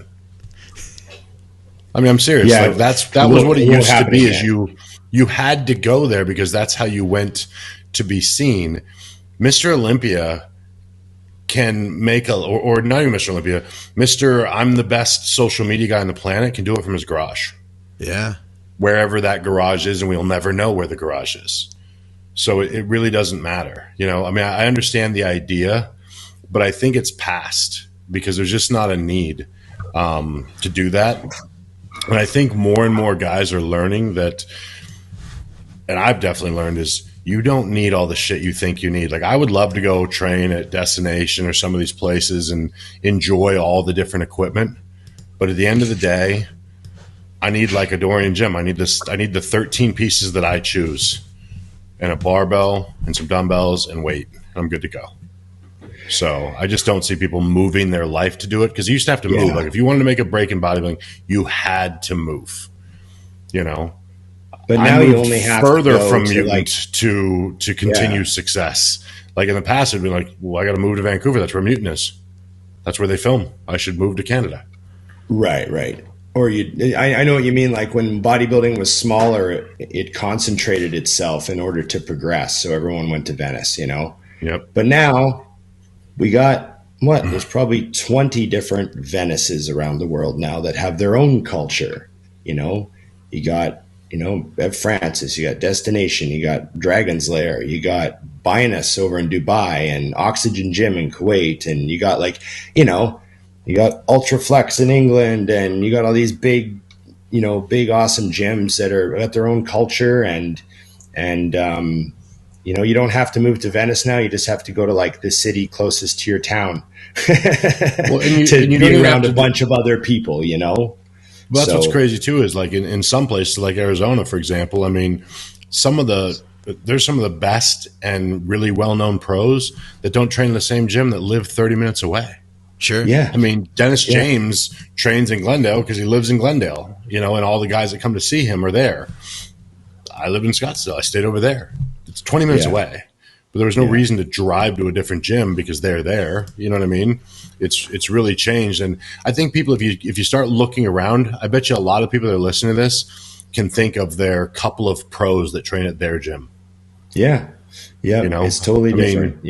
I mean, I'm serious. Yeah, like that was what it used to be. Is again. you had to go there because that's how you went to be seen. Mr. Olympia can make or not even Mr. Olympia, Mr. I'm the best social media guy on the planet can do it from his garage. Yeah. Wherever that garage is, and we'll never know where the garage is. So it really doesn't matter. I mean, I understand the idea, but I think it's past because there's just not a need to do that. And I think more and more guys are learning that, and I've definitely learned, is you don't need all the shit you think you need. Like, I would love to go train at Destination or some of these places and enjoy all the different equipment. But at the end of the day, I need like a Dorian gym. I need the 13 pieces that I choose and a barbell and some dumbbells and weight. And I'm good to go. So I just don't see people moving their life to do it because you used to have to move. Like if you wanted to make a break in bodybuilding, you had to move. But now you only have further to go from to Mutant to continue success. Like in the past, it'd be like, well, I got to move to Vancouver. That's where Mutant is. That's where they film. I should move to Canada. Right. Or I know what you mean. Like when bodybuilding was smaller, it concentrated itself in order to progress. So everyone went to Venice, Yep. But now we got what? There's probably 20 different Venices around the world now that have their own culture. You got, Francis, you got Destination, you got Dragon's Lair, you got Binus over in Dubai and Oxygen Gym in Kuwait. And you got you got Ultra Flex in England, and you got all these big awesome gyms that are got their own culture, and you don't have to move to Venice now. You just have to go to like the city closest to your town to be around a bunch of other people, Well, that's what's crazy too, is like in some places like Arizona, for example, I mean, there's some of the best and really well-known pros that don't train in the same gym that live 30 minutes away. Sure. Yeah. I mean, Dennis James trains in Glendale because he lives in Glendale, and all the guys that come to see him are there. I live in Scottsdale. I stayed over there. It's 20 minutes away, but there was no reason to drive to a different gym because they're there. You know what I mean? It's really changed. And I think people, if you start looking around, I bet you a lot of people that are listening to this can think of their couple of pros that train at their gym. Yeah. Yeah. It's totally different.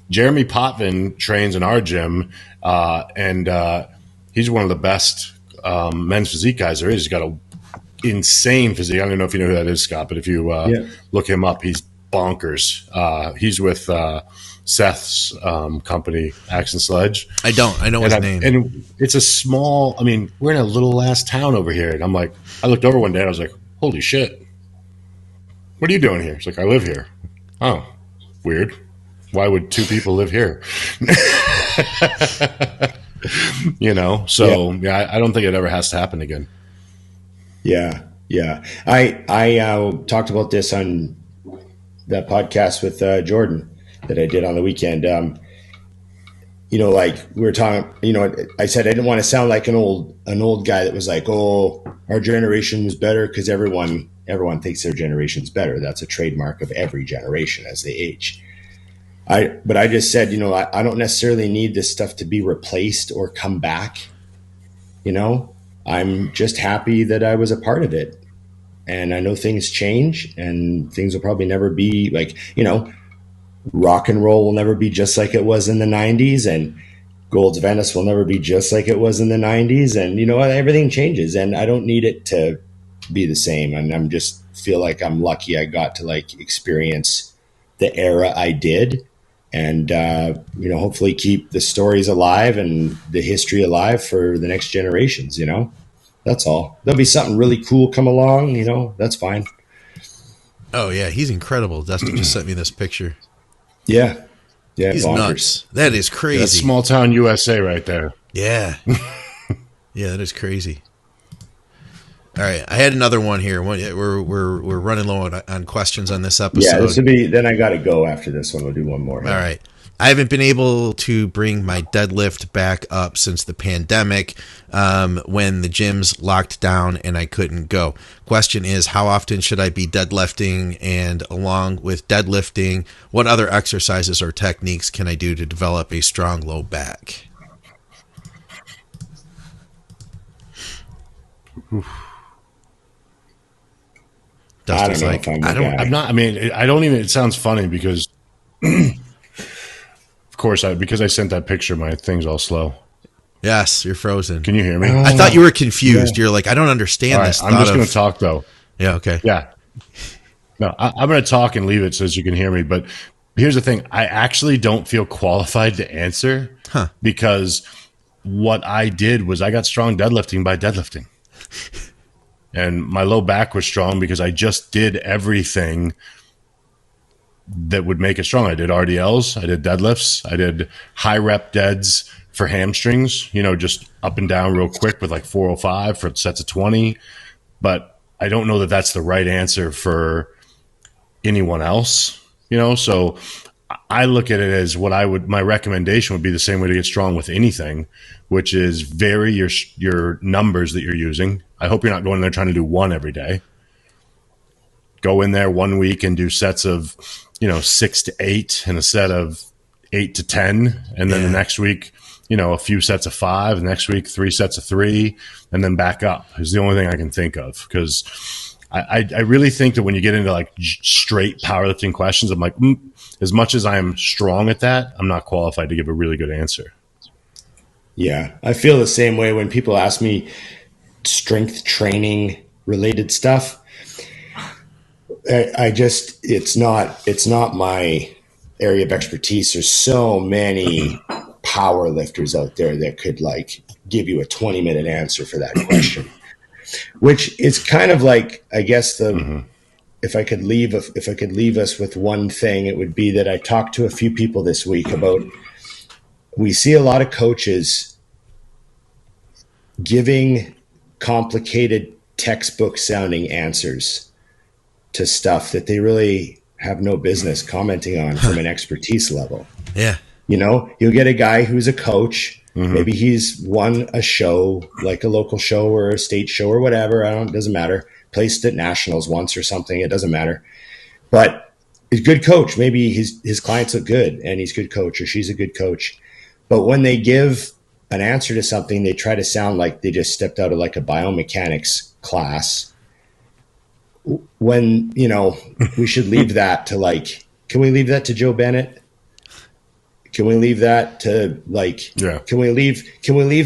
Jeremy Potvin trains in our gym, and he's one of the best men's physique guys there is. He's got a insane physique. I don't know if you know who that is, Scott, but if you look him up, he's bonkers. He's with Seth's company, Axe and Sledge. I don't. I know his name. And it's a small, we're in a little ass town over here. And I'm like, I looked over one day and I was like, holy shit. What are you doing here? It's like, I live here. Oh, weird. Why would two people live here? So I don't think it ever has to happen again. Yeah. I talked about this on that podcast with Jordan that I did on the weekend. Like we were talking, I said I didn't want to sound like an old guy that was like, oh, our generation was better because everyone thinks their generation's better. That's a trademark of every generation as they age. But I just said, I don't necessarily need this stuff to be replaced or come back. I'm just happy that I was a part of it. And I know things change and things will probably never be like, rock and roll will never be just like it was in the 90s, and Gold's Venice will never be just like it was in the 90s. And, everything changes and I don't need it to be the same. And I'm just feel like I'm lucky I got to like experience the era I did. And, hopefully keep the stories alive and the history alive for the next generations, That's all. There'll be something really cool come along, that's fine. Oh, yeah, he's incredible. Dustin just sent me this picture. Yeah. Yeah, he's bonkers. Nuts. That is crazy. That's small town USA right there. Yeah. Yeah, that is crazy. All right, I had another one here. We're running low on questions on this episode. Yeah, this would be. Then I got to go after this one. We'll do one more. All right. I haven't been able to bring my deadlift back up since the pandemic, when the gyms locked down and I couldn't go. Question is, how often should I be deadlifting? And along with deadlifting, what other exercises or techniques can I do to develop a strong low back? Oof. Dustin's I don't know if I'm I'm not. I don't even. It sounds funny because, of course, because I sent that picture, my thing's all slow. Yes, you're frozen. Can you hear me? I thought you were confused. Yeah. You're like, I don't understand right, this. I'm just going to talk though. Yeah. Okay. Yeah. No, I'm going to talk and leave it so you can hear me. But here's the thing: I actually don't feel qualified to answer because what I did was I got strong deadlifting by deadlifting. And my low back was strong because I just did everything that would make it strong. I did RDLs, I did deadlifts, I did high rep deads for hamstrings, just up and down real quick with like 405 for sets of 20. But I don't know that that's the right answer for anyone else, So I look at it as my recommendation would be the same way to get strong with anything, which is vary your numbers that you're using. I hope you're not going in there trying to do one every day. Go in there 1 week and do sets of, 6 to 8 and a set of 8 to 10. And then the next week a few sets of 5, next week 3 sets of 3, and then back up is the only thing I can think of. Because I really think that when you get into like straight powerlifting questions, I'm like, as much as I'm strong at that, I'm not qualified to give a really good answer. Yeah, I feel the same way when people ask me strength training related stuff. It's not my area of expertise. There's so many power lifters out there that could like give you a 20-minute answer for that question, which is kind of like, I guess if I could leave us with one thing, it would be that I talked to a few people this week about, we see a lot of coaches giving complicated textbook sounding answers to stuff that they really have no business commenting on from an expertise level. Yeah. You'll get a guy who's a coach. Maybe he's won a show, like a local show or a state show or whatever. It doesn't matter. Placed at nationals once or something. It doesn't matter. But he's a good coach. Maybe his clients look good and he's a good coach, or she's a good coach. But when they give an answer to something, they try to sound like they just stepped out of like a biomechanics class. When, we should leave that to like, can we leave that to Joe Bennett? Can we leave that to like, can we leave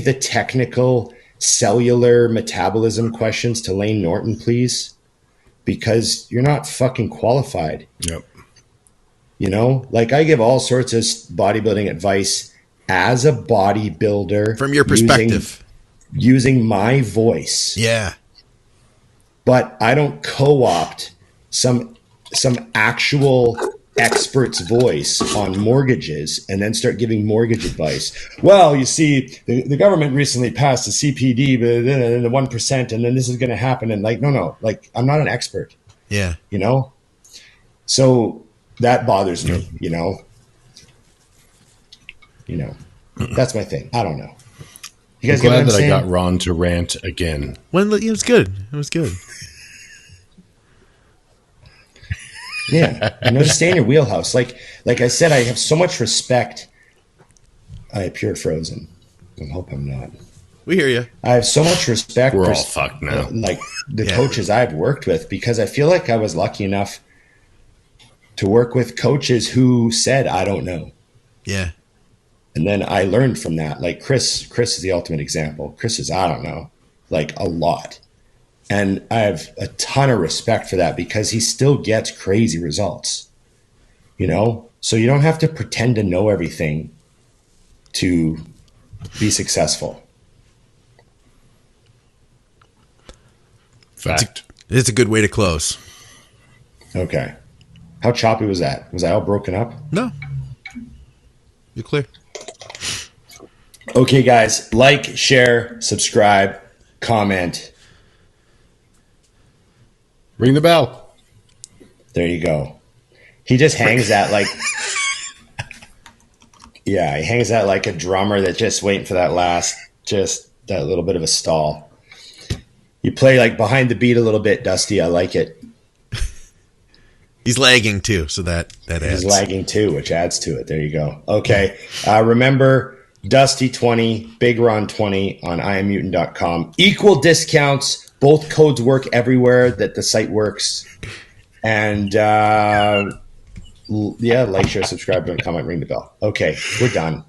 the technical cellular metabolism questions to Lane Norton, please? Because you're not fucking qualified. Yep. Like I give all sorts of bodybuilding advice as a bodybuilder From your perspective. Using my voice. Yeah. But I don't co-opt some actual expert's voice on mortgages and then start giving mortgage advice. Well, you see, the government recently passed a CPD, but then the 1%, and then this is going to happen. And like, no, like I'm not an expert. Yeah. So that bothers me. That's my thing. I don't know. You guys I'm glad get what I'm that saying? I got Ron to rant again. It was good. It was good. Yeah, stay in your wheelhouse. Like I said, I have so much respect. I appear frozen. I hope I'm not. We hear you. I have so much respect We're for all fucked now. like the coaches I've worked with, because I feel like I was lucky enough to work with coaches who said, I don't know. Yeah. And then I learned from that. Like Chris is the ultimate example. Chris is, I don't know, like a lot. And I have a ton of respect for that because he still gets crazy results, So you don't have to pretend to know everything to be successful. Fact. It's a good way to close. Okay. How choppy was that? Was I all broken up? No. You're clear. Okay, guys. Like, share, subscribe, comment. Ring the bell. There you go. He just hangs that like... Yeah, he hangs out like a drummer that's just waiting for that that little bit of a stall. You play like behind the beat a little bit, Dusty. I like it. He's lagging too, so that adds. He's lagging too, which adds to it. There you go. Okay. Remember, Dusty20, Big Ron 20 on IamMutant.com. Equal discounts. Both codes work everywhere that the site works. And like, share, subscribe, comment, ring the bell. Okay, we're done.